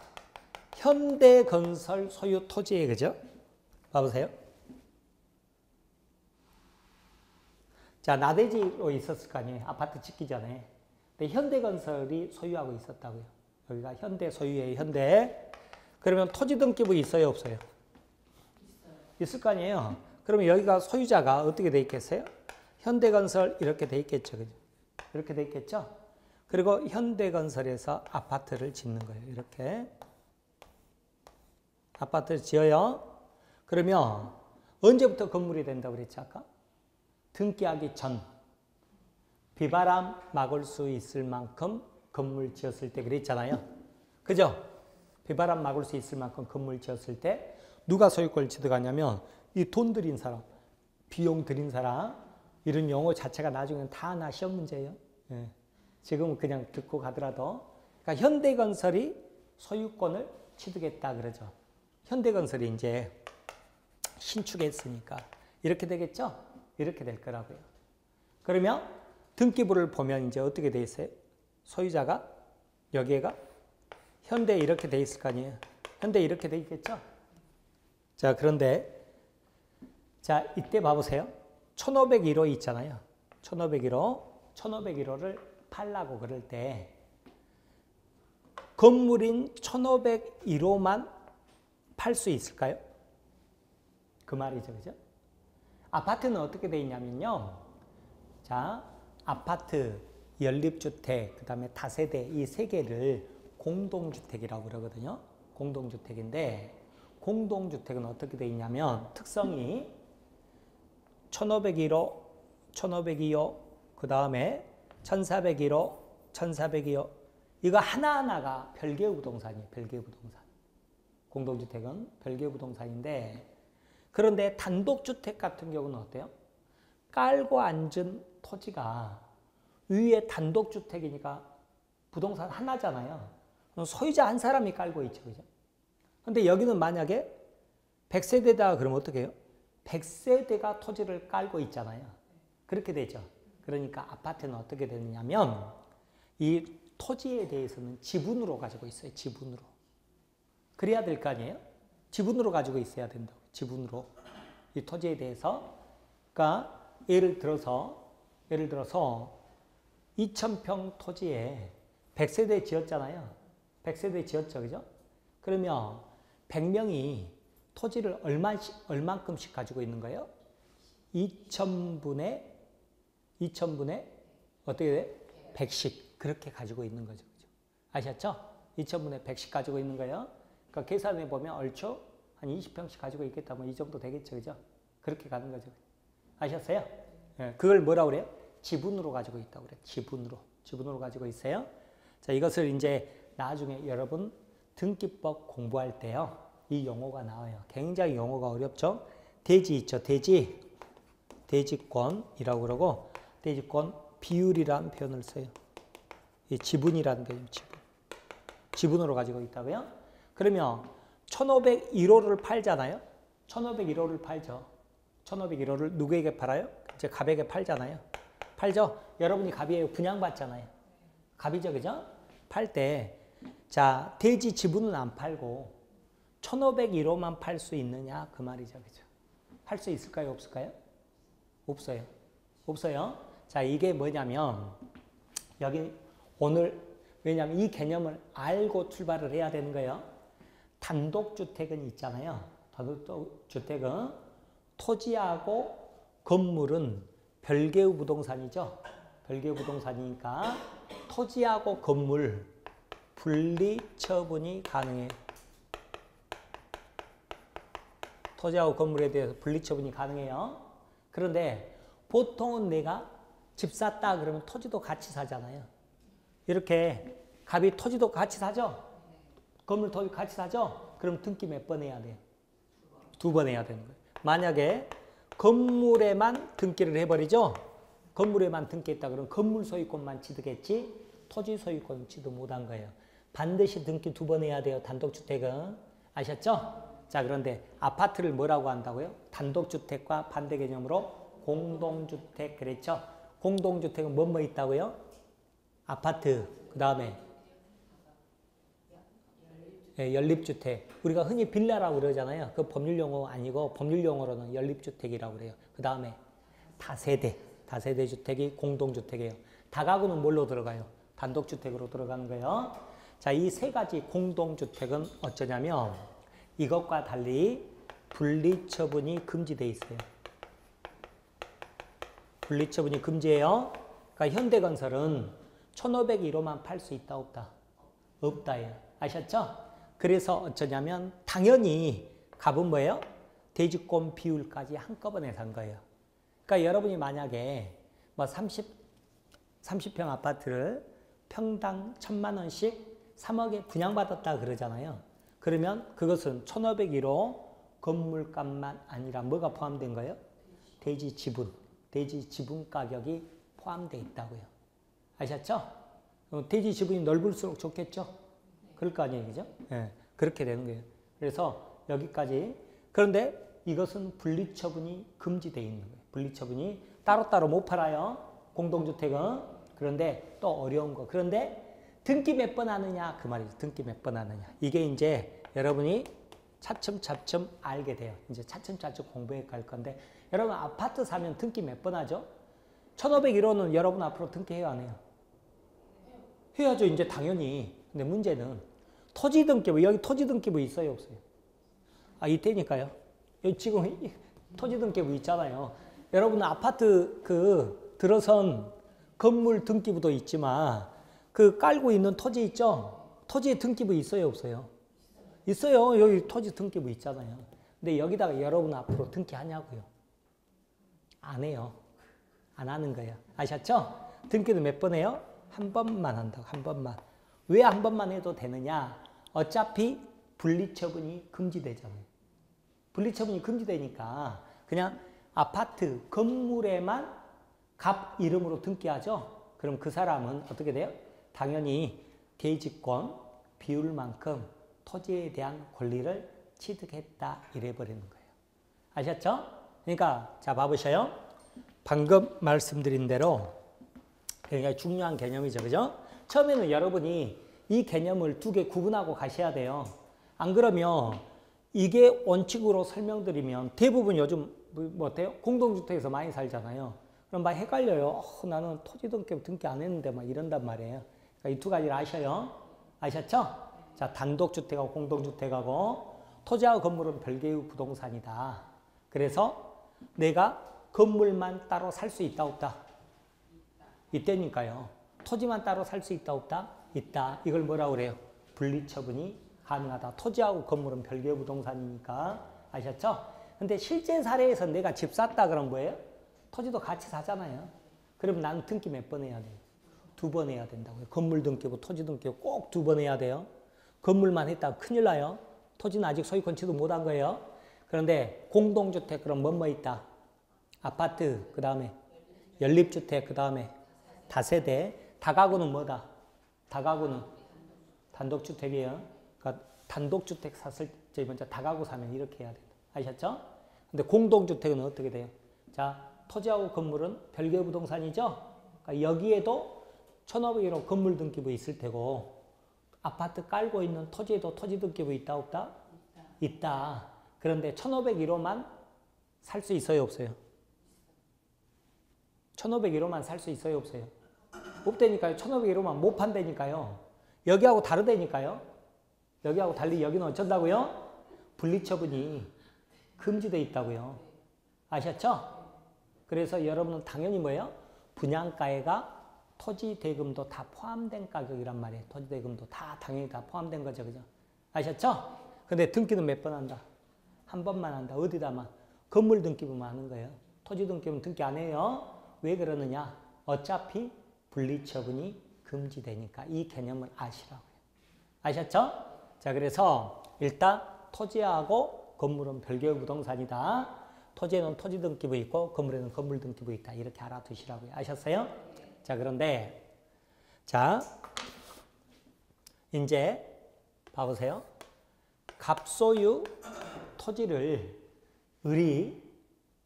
현대건설 소유 토지에 그죠? 봐보세요. 자 나대지로 있었을 거 아니에요. 아파트 짓기 전에. 근데 현대건설이 소유하고 있었다고요. 여기가 현대 소유의 현대. 그러면 토지 등기부 있어요 없어요? 있을 거 아니에요. 그러면 여기가 소유자가 어떻게 돼 있겠어요? 현대건설 이렇게 돼 있겠죠. 그죠? 이렇게 돼 있겠죠? 그리고 현대건설에서 아파트를 짓는 거예요. 이렇게. 아파트를 지어요. 그러면 언제부터 건물이 된다고 그랬지 아까? 등기하기 전. 비바람 막을 수 있을 만큼 건물 지었을 때 그랬잖아요. 그죠? 비바람 막을 수 있을 만큼 건물 지었을 때 누가 소유권을 취득하냐면 이 돈 들인 사람, 비용 들인 사람 이런 용어 자체가 나중에는 다 하나 시험 문제예요. 예. 지금은 그냥 듣고 가더라도 그러니까 현대건설이 소유권을 취득했다 그러죠. 현대건설이 이제 신축했으니까 이렇게 되겠죠? 이렇게 될 거라고요. 그러면 등기부를 보면 이제 어떻게 돼 있어요? 소유자가 여기가 현대 이렇게 돼 있을 거 아니에요. 현대 이렇게 돼 있겠죠? 자, 그런데 자, 이때 봐보세요. 1501호 있잖아요. 1501호. 1501호를 팔라고 그럴 때 건물인 1501호만 팔 수 있을까요? 그 말이죠. 그죠? 아파트는 어떻게 돼 있냐면요. 자, 아파트, 연립주택, 그 다음에 다세대 이 세 개를 공동주택이라고 그러거든요. 공동주택인데 공동주택은 어떻게 돼 있냐면 특성이 1501호, 1502호, 그 다음에 1401호, 1402호 이거 하나하나가 별개의 부동산이에요. 별개의 부동산. 공동주택은 별개의 부동산인데 그런데 단독주택 같은 경우는 어때요? 깔고 앉은 토지가 위에 단독주택이니까 부동산 하나잖아요. 소유자 한 사람이 깔고 있죠. 그죠? 근데 여기는 만약에 100세대다 그러면 어떻게 해요? 100세대가 토지를 깔고 있잖아요. 그렇게 되죠. 그러니까 아파트는 어떻게 되느냐면 이 토지에 대해서는 지분으로 가지고 있어요. 지분으로. 그래야 될 거 아니에요? 지분으로 가지고 있어야 된다고. 지분으로. 이 토지에 대해서. 그러니까 예를 들어서 2000평 토지에 100세대 지었잖아요. 100세대 지었죠. 그죠? 그러면 100명이 토지를 얼만큼씩 가지고 있는 거예요? 2000분의 어떻게 돼? 100씩 그렇게 가지고 있는 거죠. 그죠? 아셨죠? 2000분의 100씩 가지고 있는 거예요. 그러니까 계산해 보면 얼추 한 20평씩 가지고 있겠다. 뭐 이 정도 되겠죠. 그죠? 그렇게 가는 거죠. 아셨어요? 네, 그걸 뭐라고 그래요? 지분으로 가지고 있다고 그래요. 지분으로 가지고 있어요. 자, 이것을 이제 나중에 여러분 등기법 공부할 때요. 이 용어가 나와요. 굉장히 용어가 어렵죠? 대지 있죠. 대지권이라고 그러고 대지권 비율이라는 표현을 써요. 이 지분이라는 게 지분으로 가지고 있다고요? 그러면 1501호를 팔잖아요. 1501호를 팔죠. 1501호를 누구에게 팔아요? 이제 갑에게 팔잖아요. 팔죠? 여러분이 갑이에요. 분양받잖아요. 갑이죠. 그죠? 팔 때 자, 대지 지분은 안 팔고 1501호만 팔 수 있느냐 그 말이죠. 그죠? 할 수 있을까요? 없을까요? 없어요. 없어요. 자, 이게 뭐냐면 여기 오늘 왜냐하면 이 개념을 알고 출발을 해야 되는 거예요. 단독주택은 있잖아요. 단독주택은 토지하고 건물은 별개의 부동산이죠. 별개의 부동산이니까 토지하고 건물 분리 처분이 가능해요. 토지하고 건물에 대해서 분리처분이 가능해요. 그런데 보통은 내가 집 샀다 그러면 토지도 같이 사잖아요. 이렇게 갑이 토지도 같이 사죠? 건물 토지 같이 사죠? 그럼 등기 몇 번 해야 돼요? 2번 해야 되는 거예요. 만약에 건물에만 등기를 해버리죠? 건물에만 등기했다 그러면 건물 소유권만 취득했지 토지 소유권은 취득 못한 거예요. 반드시 등기 2번 해야 돼요. 단독주택은. 아셨죠? 자, 그런데 아파트를 뭐라고 한다고요? 단독주택과 반대 개념으로 공동주택 그랬죠? 공동주택은 뭐뭐 있다고요? 아파트, 그 다음에 연립주택. 우리가 흔히 빌라라고 그러잖아요. 그 법률용어 아니고 법률용어로는 연립주택이라고 그래요. 그 다음에 다세대 주택이 공동주택이에요. 다가구는 뭘로 들어가요? 단독주택으로 들어가는 거예요. 자, 이 세 가지 공동주택은 어쩌냐면 이것과 달리 분리처분이 금지되어 있어요. 분리처분이 금지예요. 그러니까 현대건설은 1501호만 팔 수 있다 없다? 없다예요. 아셨죠? 그래서 어쩌냐면 당연히 값은 뭐예요? 대지권 비율까지 한꺼번에 산 거예요. 그러니까 여러분이 만약에 뭐 30평 아파트를 평당 1,000만 원씩 3억에 분양받았다 그러잖아요. 그러면 그것은 1501호 건물값만 아니라 뭐가 포함된 거예요? 대지 지분 가격이 포함되어 있다고요. 아셨죠? 대지 지분이 넓을수록 좋겠죠? 그럴 거 아니에요, 그죠? 예, 그렇게 되는 거예요. 그래서 여기까지. 그런데 이것은 분리처분이 금지되어 있는 거예요. 분리처분이 따로따로 못 팔아요. 공동주택은. 그런데 또 어려운 거. 그런데 등기 몇 번 하느냐 그 말이죠. 등기 몇 번 하느냐. 이게 이제 여러분이 차츰차츰 알게 돼요. 이제 차츰차츰 공부해 갈 건데 여러분 아파트 사면 등기 몇 번 하죠? 1501호는 여러분 앞으로 등기해요 안 해요? 해야죠. 이제 당연히. 근데 문제는 토지 등기부, 여기 토지 등기부 있어요 없어요? 아, 이때니까요. 여기 지금 토지 등기부 있잖아요. 여러분 아파트 그 들어선 건물 등기부도 있지만 그 깔고 있는 토지 있죠? 토지에 등기부 있어요 없어요? 있어요. 여기 토지 등기부 있잖아요. 근데 여기다가 여러분 앞으로 등기하냐고요? 안 해요. 안 하는 거예요. 아셨죠? 등기는 몇 번 해요? 한 번만 한다고. 한 번만. 왜 한 번만 해도 되느냐? 어차피 분리처분이 금지되잖아요. 분리처분이 금지되니까 그냥 아파트 건물에만 갑 이름으로 등기하죠? 그럼 그 사람은 어떻게 돼요? 당연히 대지권 비율만큼 토지에 대한 권리를 취득했다 이래버리는 거예요. 아셨죠? 그러니까 자 봐보셔요. 방금 말씀드린 대로 굉장히 중요한 개념이죠. 그죠? 처음에는 여러분이 이 개념을 2개 구분하고 가셔야 돼요. 안 그러면 이게 원칙으로 설명드리면 대부분 요즘 뭐 어때요? 공동주택에서 많이 살잖아요. 그럼 막 헷갈려요. 나는 토지 등기 안 했는데 막 이런단 말이에요. 그러니까 이 2가지를 아셔요. 아셨죠? 자, 단독주택하고 공동주택하고 토지하고 건물은 별개의 부동산이다. 그래서 내가 건물만 따로 살 수 있다 없다? 있다니까요. 토지만 따로 살 수 있다 없다? 있다. 이걸 뭐라고 그래요? 분리처분이 가능하다. 토지하고 건물은 별개의 부동산이니까. 아셨죠? 근데 실제 사례에서 내가 집 샀다 그런 거예요? 토지도 같이 사잖아요. 그럼 나는 등기 몇 번 해야 돼요? 2번 해야 된다고요. 건물 등기부, 토지 등기부 꼭 2번 해야 돼요. 건물만 했다가 큰일 나요. 토지는 아직 소유권 취득 못한 거예요. 그런데 공동주택 그럼 뭐뭐 있다? 아파트, 그 다음에 연립주택, 그 다음에 다세대. 다가구는 뭐다? 다가구는 단독주택이에요. 그러니까 단독주택 샀을 때 먼저 다가구 사면 이렇게 해야 된다. 아셨죠? 근데 공동주택은 어떻게 돼요? 자, 토지하고 건물은 별개의 부동산이죠? 그러니까 여기에도 1501호 건물 등기부 있을 테고 아파트 깔고 있는 토지에도 토지 등기부 있다 없다? 있다. 그런데 1501호만 살 수 있어요 없어요? 1501호만 살 수 있어요 없어요? 없다니까요. 1501호만 못 판다니까요. 여기하고 다르다니까요. 여기하고 달리 여기는 어쩐다고요? 분리처분이 금지되어 있다고요. 아셨죠? 그래서 여러분은 당연히 뭐예요? 분양가액가 토지 대금도 다 포함된 가격이란 말이에요. 토지 대금도 다 당연히 다 포함된 거죠. 그죠? 아셨죠? 근데 등기는 몇 번 한다? 한 번만 한다. 어디다만? 건물 등기부만 하는 거예요. 토지 등기부는 등기 안 해요. 왜 그러느냐? 어차피 분리처분이 금지되니까 이 개념을 아시라고요. 아셨죠? 자, 그래서 일단 토지하고 건물은 별개의 부동산이다. 토지에는 토지 등기부 있고 건물에는 건물 등기부 있다. 이렇게 알아두시라고요. 아셨어요? 자, 그런데 자, 이제 봐보세요. 갑소유 토지를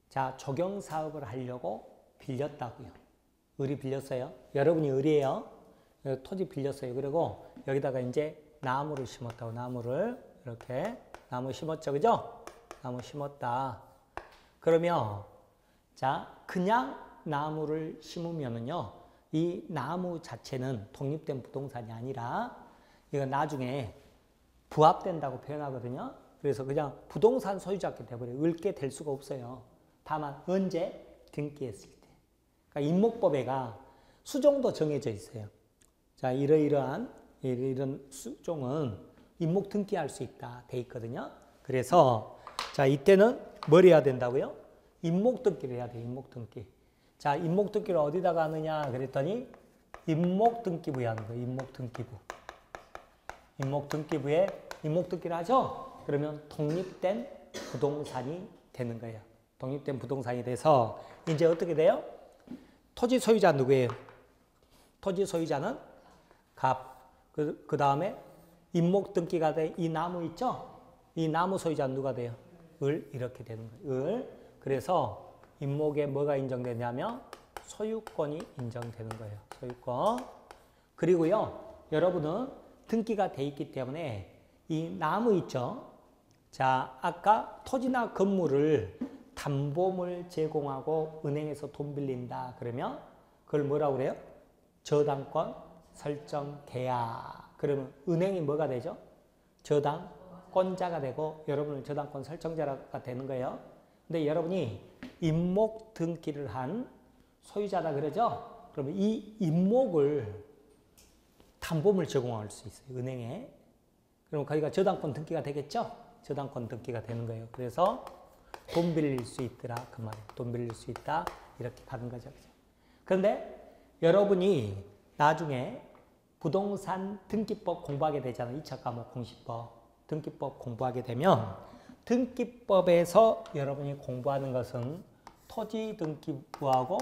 자, 조경사업을 하려고 빌렸다고요. 을이 빌렸어요. 여러분이 을이에요. 토지 빌렸어요. 그리고 여기다가 이제 나무를 심었다고. 나무를 이렇게 나무 심었죠. 그죠? 나무 심었다. 그러면 자, 그냥 나무를 심으면은요. 이 나무 자체는 독립된 부동산이 아니라 이거 나중에 부합된다고 표현하거든요. 그래서 그냥 부동산 소유자께 돼버려요. 을게 될 수가 없어요. 다만 언제? 등기했을 때. 그러니까 임목법에가 수종도 정해져 있어요. 자, 이런 수종은 임목 등기할 수 있다 돼 있거든요. 그래서 자, 이때는 뭘 해야 된다고요? 임목 등기를 해야 돼요. 임목 등기. 자, 임목 등기를 어디다가 하느냐 그랬더니 임목 등기부에 하는 거예요. 임목 등기부. 임목 등기부에 임목 등기를 하죠. 그러면 독립된 부동산이 되는 거예요. 독립된 부동산이 돼서 이제 어떻게 돼요? 토지 소유자 누구예요? 토지 소유자는 갑. 그 다음에 임목 등기가 돼. 이 나무 있죠? 이 나무 소유자는 누가 돼요? 을. 이렇게 되는 거예요. 을. 그래서 임목에 뭐가 인정되냐면 소유권이 인정되는 거예요. 소유권. 그리고요, 여러분은 등기가 돼 있기 때문에 이 나무 있죠? 자, 아까 토지나 건물을 담보물 제공하고 은행에서 돈 빌린다. 그러면 그걸 뭐라고 그래요? 저당권 설정 계약. 그러면 은행이 뭐가 되죠? 저당권자가 되고 여러분은 저당권 설정자가 되는 거예요. 근데 여러분이 임목 등기를 한 소유자다 그러죠? 그러면 이 임목을 담보물 제공할 수 있어요. 은행에. 그럼 거기가 저당권 등기가 되겠죠? 저당권 등기가 되는 거예요. 그래서 돈 빌릴 수 있더라. 그 말이에요. 돈 빌릴 수 있다. 이렇게 가는 거죠. 그런데 여러분이 나중에 부동산 등기법 공부하게 되잖아요. 2차 과목 공시법. 등기법 공부하게 되면 등기법에서 여러분이 공부하는 것은 토지 등기부하고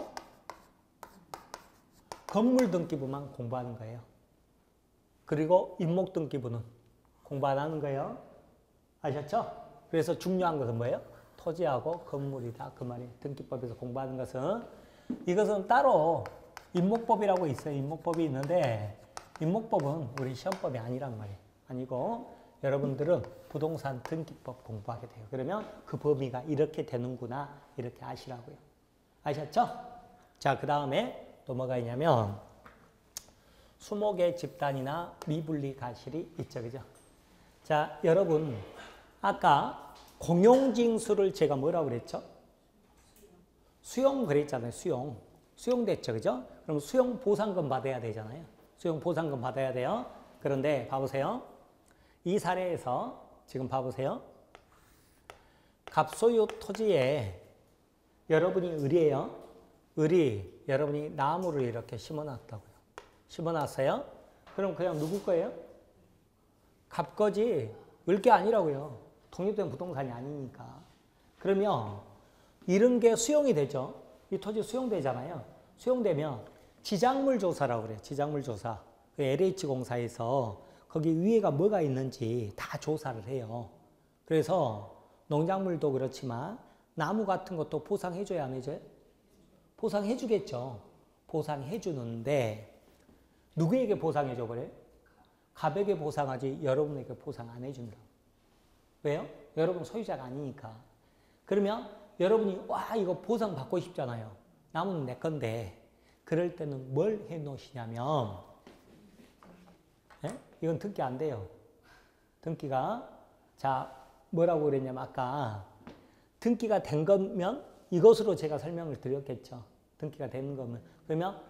건물 등기부만 공부하는 거예요. 그리고 임목 등기부는 공부 안 하는 거예요. 아셨죠? 그래서 중요한 것은 뭐예요? 토지하고 건물이다. 그 말이에요. 등기법에서 공부하는 것은. 이것은 따로 임목법이라고 있어요. 임목법이 있는데 임목법은 우리 시험법이 아니란 말이에요. 아니고 여러분들은 부동산 등기법 공부하게 돼요. 그러면 그 범위가 이렇게 되는구나. 이렇게 아시라고요. 아셨죠? 자, 그 다음에 또 뭐가 있냐면 수목의 집단이나 미분리 가실이 있죠. 그죠? 자, 여러분 아까 공용징수를 제가 뭐라고 그랬죠? 수용 그랬잖아요. 수용 됐죠. 그죠? 그럼 수용 보상금 받아야 되잖아요. 수용 보상금 받아야 돼요. 그런데 봐보세요. 이 사례에서 지금 봐보세요. 갑소유 토지에 여러분이 을이에요. 을이 여러분이 나무를 이렇게 심어놨다고요. 심어놨어요. 그럼 그냥 누구 거예요? 갑 거지 을 게 아니라고요. 독립된 부동산이 아니니까. 그러면 이런 게 수용이 되죠. 이 토지 수용되잖아요. 수용되면 지작물 조사라고 그래요. 지작물 조사. 그 LH공사에서 거기 위에가 뭐가 있는지 다 조사를 해요. 그래서 농작물도 그렇지만 나무 같은 것도 보상해줘야 안 해줘요? 보상해주겠죠. 보상해주는데 누구에게 보상해줘 그래요? 갑에게 보상하지 여러분에게 보상 안 해준다. 왜요? 여러분 소유자가 아니니까. 그러면 여러분이 와 이거 보상 받고 싶잖아요. 나무는 내 건데 그럴 때는 뭘 해놓으시냐면 이건 등기 안 돼요. 등기가 자 뭐라고 그랬냐면 아까 등기가 된 거면 이것으로 제가 설명을 드렸겠죠. 등기가 되는 거면. 그러면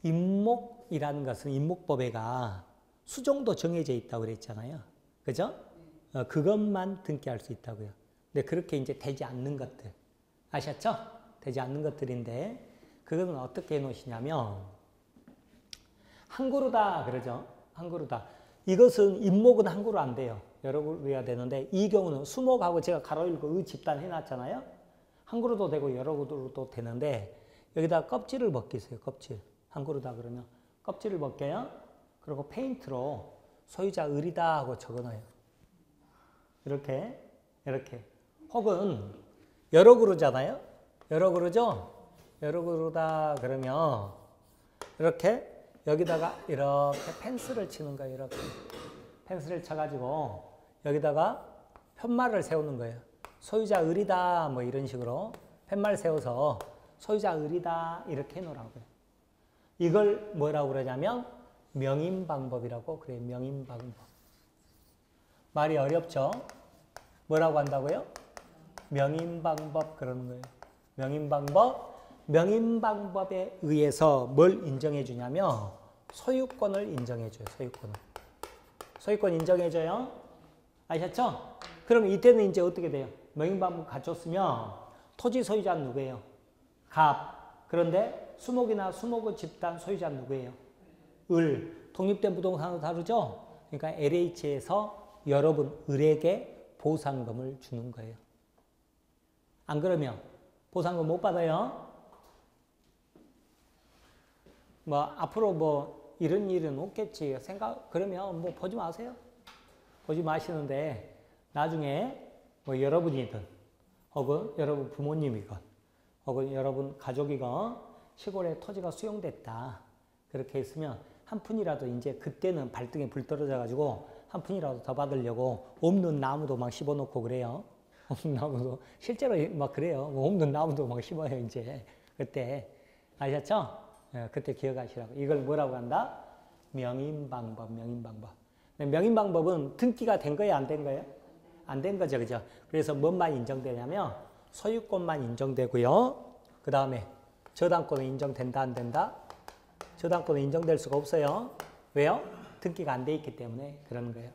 임목이라는 것은 임목법에가 수종도 정해져 있다고 그랬잖아요. 그죠? 그것만 등기할 수 있다고요. 근데 그렇게 이제 되지 않는 것들. 아셨죠? 되지 않는 것들인데, 그거는 어떻게 해 놓으시냐면, 한 그루다 그러죠. 한 그루다. 이것은 임목은 한 그루 안 돼요. 여러 그루야 되는데, 이 경우는 수목하고 제가 가로 일고 집단 해놨잖아요. 한 그루도 되고 여러 그루도 되는데, 여기다 껍질을 벗기세요. 껍질. 한 그루다 그러면 껍질을 벗겨요. 그리고 페인트로 소유자 을이다 하고 적어놔요. 이렇게. 혹은 여러 그루잖아요. 여러 그루죠? 여러 그루다 그러면 이렇게 여기다가 이렇게 펜스를 치는 거예요. 이렇게 펜스를 쳐가지고 여기다가 편말을 세우는 거예요. 소유자 을이다 뭐 이런 식으로 편말 세워서 소유자 을이다 이렇게 해놓으라고요. 이걸 뭐라고 그러냐면 명인방법이라고 그래요. 명인방법. 말이 어렵죠? 뭐라고 한다고요? 명인방법 그러는 거예요. 명인방법. 명인방법에 의해서 뭘 인정해 주냐면 소유권을 인정해 줘요. 소유권 인정해 줘요. 아셨죠? 그럼 이때는 이제 어떻게 돼요? 명인방법 갖췄으면 토지 소유자는 누구예요? 갑. 그런데 수목이나 수목의 집단 소유자는 누구예요? 을. 독립된 부동산으로 다루죠? 그러니까 LH에서 여러분 을에게 보상금을 주는 거예요. 안 그러면 보상금 못 받아요. 뭐 앞으로 뭐 이런 일은 없겠지 그러면 뭐 보지 마세요. 보지 마시는데 나중에 뭐 여러분이든 혹은 여러분 부모님이건 혹은 여러분 가족이건 시골에 토지가 수용됐다. 그렇게 했으면 한 푼이라도 이제 그때는 발등에 불 떨어져 가지고 한 푼이라도 더 받으려고 없는 나무도 막 씹어놓고 그래요. 없는 나무도 실제로 막 그래요. 없는 나무도 막 씹어요. 이제 그때 아셨죠? 그때 기억하시라고. 이걸 뭐라고 한다? 명인방법. 명인방법은 등기가 된 거예요? 안 된 거예요? 안 된 거죠. 그죠? 그래서 뭔만 인정되냐면 소유권만 인정되고요. 그 다음에 저당권은 인정된다 안 된다? 저당권은 인정될 수가 없어요. 왜요? 등기가 안 돼 있기 때문에 그러는 거예요.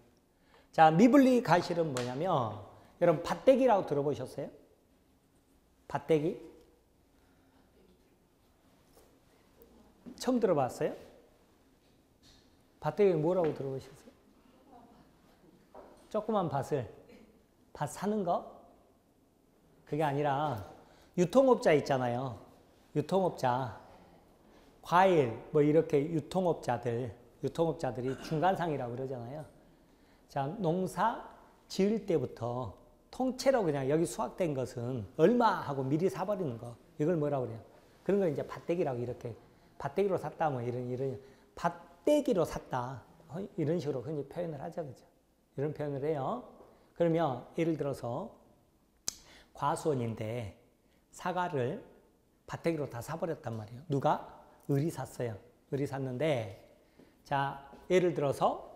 자, 미분리 과실은 뭐냐면 여러분 밭대기라고 들어보셨어요? 밭대기? 처음 들어봤어요? 밭대기는 뭐라고 들어보셨어요? 조그만 밭을 밭 사는 거? 그게 아니라 유통업자 있잖아요. 유통업자 과일 뭐 이렇게 유통업자들이 중간상이라고 그러잖아요. 자, 농사 지을 때부터 통째로 그냥 여기 수확된 것은 얼마 하고 미리 사버리는 거. 이걸 뭐라고 그래요? 그런 걸 이제 밭대기라고 이렇게 밭대기로 샀다 뭐 이런 밭대기로 샀다 이런 식으로 흔히 표현을 하죠. 그죠? 이런 표현을 해요. 그러면 예를 들어서 과수원인데 사과를 밭대기로 다 사버렸단 말이에요. 누가? 을이 샀어요. 을이 샀는데 자, 예를 들어서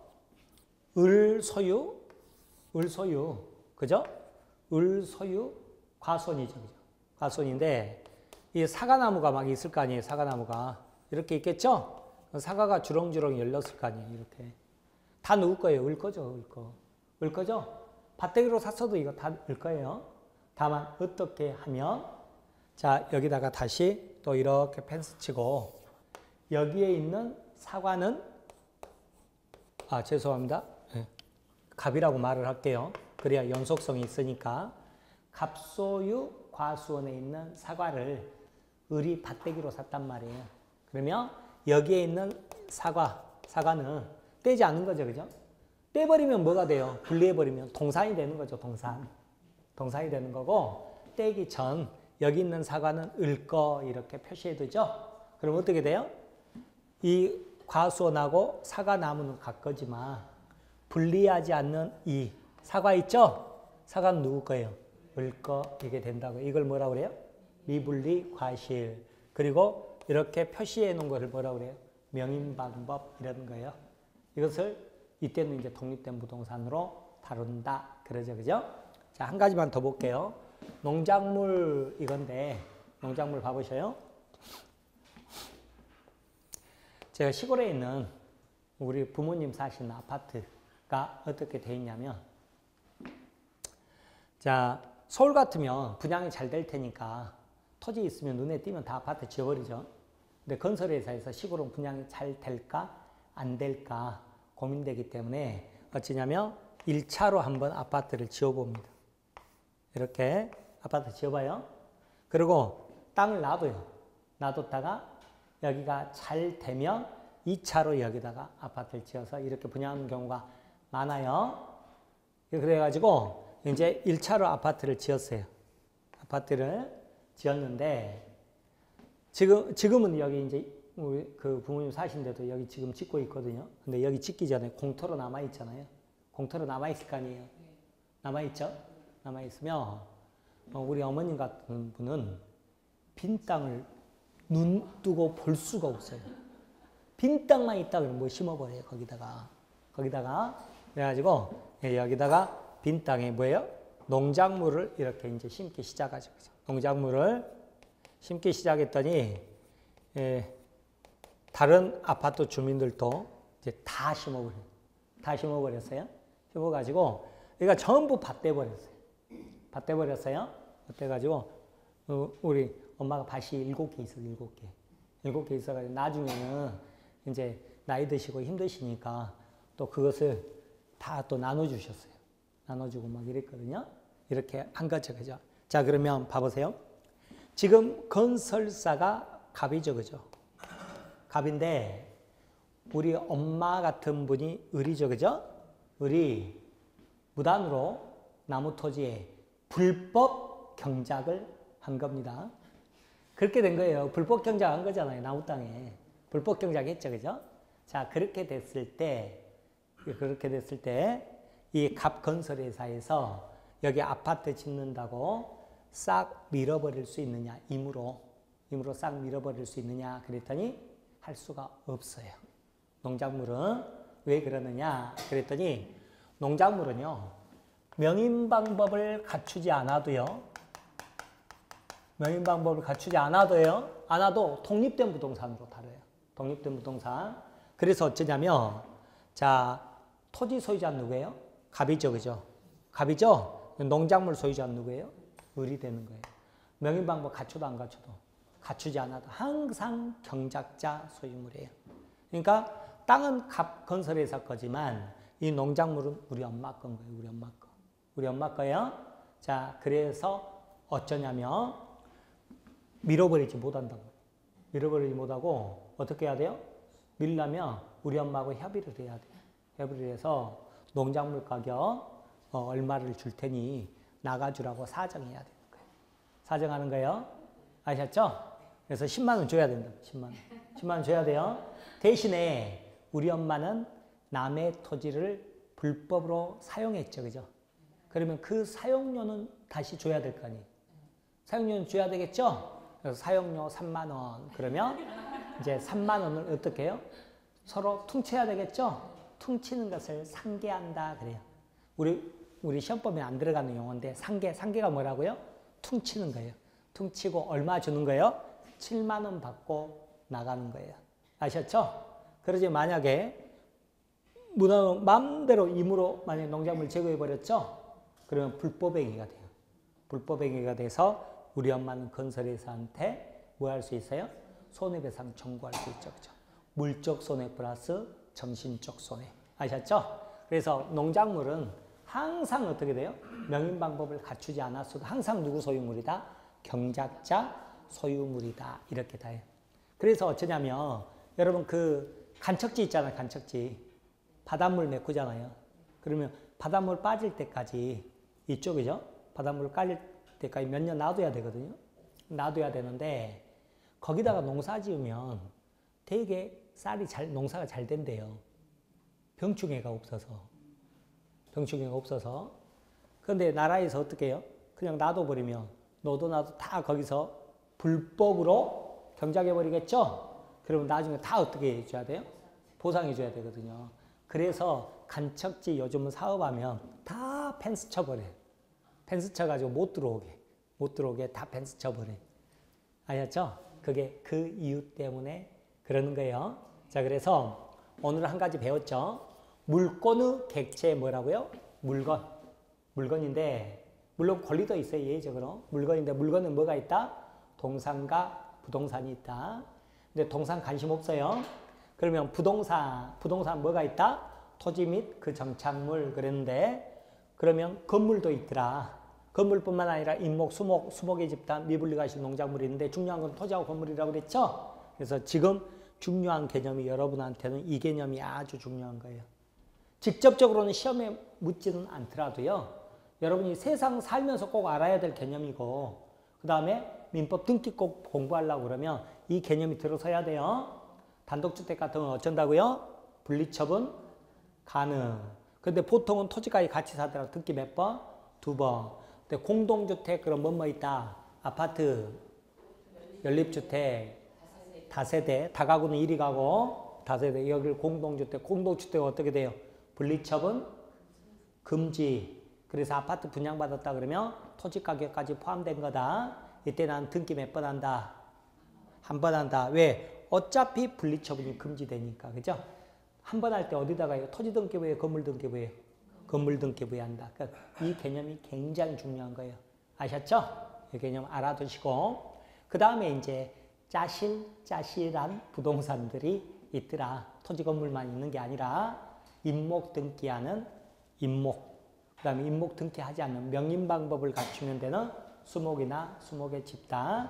을 소유, 그죠? 을 소유 과수원이죠. 그죠? 과수원인데 이 사과나무가 막 있을 거 아니에요. 사과나무가 이렇게 있겠죠? 사과가 주렁주렁 열렸을 거 아니에요. 이렇게 다 누구 거예요? 을 거죠. 을 거죠? 밭대기로 샀어도 이거 다 을 거예요. 다만 어떻게 하면 자, 여기다가 다시 또 이렇게 펜스 치고 여기에 있는 사과는 죄송합니다. 네. 갑이라고 말을 할게요. 그래야 연속성이 있으니까 갑소유 과수원에 있는 사과를 을이 밭대기로 샀단 말이에요. 그러면 여기에 있는 사과는 떼지 않는 거죠. 그죠? 떼버리면 뭐가 돼요? 분리해버리면 동산이 되는 거죠. 동산이 되는 거고 떼기 전 여기 있는 사과는 을 거 이렇게 표시해두죠. 그럼 어떻게 돼요? 이 과수원하고 사과나무는 같거지만 분리하지 않는 이 사과 있죠? 사과는 누구 거예요? 을 거 이게 된다고. 이걸 뭐라고 그래요? 미분리 과실. 그리고 이렇게 표시해 놓은 것을 뭐라고 그래요? 명인방법 이라는 거예요. 이것을 이때는 이제 독립된 부동산으로 다룬다. 그러죠. 그죠? 자, 한 가지만 더 볼게요. 농작물 이건데 농작물 봐보셔요. 제가 시골에 있는 우리 부모님 사시는 아파트가 어떻게 돼 있냐면 자, 서울 같으면 분양이 잘 될 테니까 토지 있으면 눈에 띄면 다 아파트 지어버리죠. 근데 건설회사에서 시골은 분양이 잘 될까 안 될까 고민되기 때문에 어찌냐면 1차로 한번 아파트를 지어봅니다. 이렇게 아파트 지어봐요. 그리고 땅을 놔둬요. 놔뒀다가 여기가 잘 되면 2차로 여기다가 아파트를 지어서 이렇게 분양하는 경우가 많아요. 그래가지고 이제 1차로 아파트를 지었어요. 아파트를 지었는데 지금은 여기 이제 우리 그 부모님 사신데도 여기 지금 짓고 있거든요. 근데 여기 짓기 전에 공터로 남아 있잖아요. 공터로 남아 있을 거 아니에요. 남아 있죠? 남아 있으면 우리 어머님 같은 분은 빈 땅을 눈 뜨고 볼 수가 없어요. 빈 땅만 있다 그러면 뭐 심어버려요. 거기다가 그래가지고 여기다가 빈 땅에 뭐예요? 농작물을 이렇게 이제 심기 시작하죠. 농작물을 심기 시작했더니 다른 아파트 주민들도 이제 다 심어버려요. 다 심어버렸어요. 심어가지고 여기가 전부 밭돼 버렸어요. 밭돼 버렸어요. 밭돼 가지고 우리 엄마가 밭이 7개 있어요. 7개. 7개 있어가지고 나중에는 이제 나이 드시고 힘드시니까 또 그것을 다 또 나눠주셨어요. 나눠주고 막 이랬거든요. 이렇게 한 거죠. 그죠? 자, 그러면 봐보세요. 지금 건설사가 갑이죠. 그죠? 갑인데 우리 엄마 같은 분이 을이죠. 그죠? 을이 무단으로 나무 토지에 불법 경작을 한 겁니다. 그렇게 된 거예요. 불법 경작한 거잖아요. 나무 땅에. 불법 경작했죠. 그죠? 자, 그렇게 됐을 때 이 갑건설회사에서 여기 아파트 짓는다고 싹 밀어버릴 수 있느냐? 임으로 싹 밀어버릴 수 있느냐? 그랬더니 할 수가 없어요. 농작물은 왜 그러느냐? 그랬더니 농작물은요. 명인 방법을 갖추지 않아도요. 않아도 독립된 부동산으로 다뤄요. 독립된 부동산. 그래서 어쩌냐면 자, 토지 소유자는 누구예요? 갑이죠. 그죠? 갑이죠? 농작물 소유자는 누구예요? 을이 되는 거예요. 명인 방법 갖춰도 안 갖춰도 갖추지 않아도 항상 경작자 소유물이에요. 그러니까 땅은 갑 건설회사 거지만 이 농작물은 우리 엄마 건 거예요. 우리 엄마 거. 우리 엄마 거예요. 자, 그래서 어쩌냐면 밀어버리지 못한다고. 밀어버리지 못하고 어떻게 해야 돼요? 밀려면 우리 엄마하고 협의를 해야 돼요. 협의를 해서 농작물 가격 얼마를 줄 테니 나가주라고 사정해야 되는 거예요. 사정하는 거예요. 아셨죠? 그래서 10만 원 줘야 된다. 10만 원. 10만 원 줘야 돼요. 대신에 우리 엄마는 남의 토지를 불법으로 사용했죠. 그죠? 그러면 그 사용료는 다시 줘야 될 거 아니에요. 사용료는 줘야 되겠죠? 그래서 사용료 3만 원. 그러면 이제 3만 원을 어떻게 해요? 서로 퉁쳐야 되겠죠? 퉁치는 것을 상계한다 그래요. 우리 시험법에 안 들어가는 용어인데 상계가 뭐라고요? 퉁치는 거예요. 퉁치고 얼마 주는 거예요? 7만 원 받고 나가는 거예요. 아셨죠? 그러지 만약에 마음대로 임으로 만약 농작물 제거해 버렸죠? 그러면 불법행위가 돼요. 불법행위가 돼서 우리 엄마는 건설회사한테 뭐 할 수 있어요? 손해배상 청구할 수 있죠. 그죠? 물적 손해 플러스 정신적 손해. 아셨죠? 그래서 농작물은 항상 어떻게 돼요? 명인 방법을 갖추지 않았어도 항상 누구 소유물이다? 경작자 소유물이다. 이렇게 다 해요. 그래서 어쩌냐면 여러분 그 간척지 있잖아요. 간척지. 바닷물 메꾸잖아요. 그러면 바닷물 빠질 때까지 이쪽이죠? 바닷물 빠질 때까지 몇 년 놔둬야 되거든요. 놔둬야 되는데 거기다가 농사 지으면 되게 쌀이 농사가 잘 된대요. 병충해가 없어서. 그런데 나라에서 어떻게 해요? 그냥 놔둬버리면 너도 나도 다 거기서 불법으로 경작해버리겠죠? 그러면 나중에 다 어떻게 해줘야 돼요? 보상해줘야 되거든요. 그래서 간척지 요즘은 사업하면 다 펜스 쳐버려요. 펜스 쳐가지고 못 들어오게 다 펜스 쳐버려요. 아셨죠? 그게 그 이유 때문에 그러는 거예요. 자, 그래서 오늘 한 가지 배웠죠? 물건의 객체 뭐라고요? 물건인데 물론 권리도 있어요. 예외적으로. 물건인데 물건은 뭐가 있다? 동산과 부동산이 있다. 근데 동산 관심 없어요. 그러면 부동산 뭐가 있다? 토지 및 그 정착물 그랬는데 그러면 건물도 있더라. 건물뿐만 아니라 인목, 수목의 집단, 미분리가식 농작물이 있는데 중요한 건 토지하고 건물이라고 그랬죠? 그래서 지금 중요한 개념이 여러분한테는 이 개념이 아주 중요한 거예요. 직접적으로는 시험에 묻지는 않더라도요. 여러분이 세상 살면서 꼭 알아야 될 개념이고 그 다음에 민법 등기 꼭 공부하려고 그러면 이 개념이 들어서야 돼요. 단독주택 같은 건 어쩐다고요? 분리처분 가능. 근데 보통은 토지까지 같이 사더라도 등기 몇 번? 2번. 근데 공동주택 그럼 뭐뭐 있다? 아파트, 연립주택, 다세대, 다가구는 1위 가고 다세대, 여기를 공동주택 어떻게 돼요? 분리처분 금지. 그래서 아파트 분양받았다 그러면 토지 가격까지 포함된 거다. 이때 난 등기 몇 번 한다? 한 번 한다. 왜? 어차피 분리처분이 금지되니까. 그죠? 한 번 할 때 어디다가요? 토지 등기부에 건물 등기부에 건물 등기부에 한다. 그러니까 이 개념이 굉장히 중요한 거예요. 아셨죠? 이 개념 알아두시고 그 다음에 이제 짜실한 부동산들이 있더라. 토지 건물만 있는 게 아니라 임목 등기하는 임목 그 다음에 임목 등기하지 않는 명인 방법을 갖추면 되는 수목이나 수목의 집단.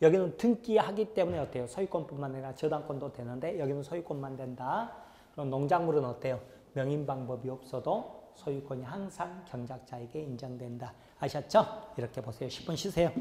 여기는 등기하기 때문에 어때요? 소유권뿐만 아니라 저당권도 되는데 여기는 소유권만 된다. 그럼 농작물은 어때요? 명인 방법이 없어도 소유권이 항상 경작자에게 인정된다. 아셨죠? 이렇게 보세요. 10분 쉬세요.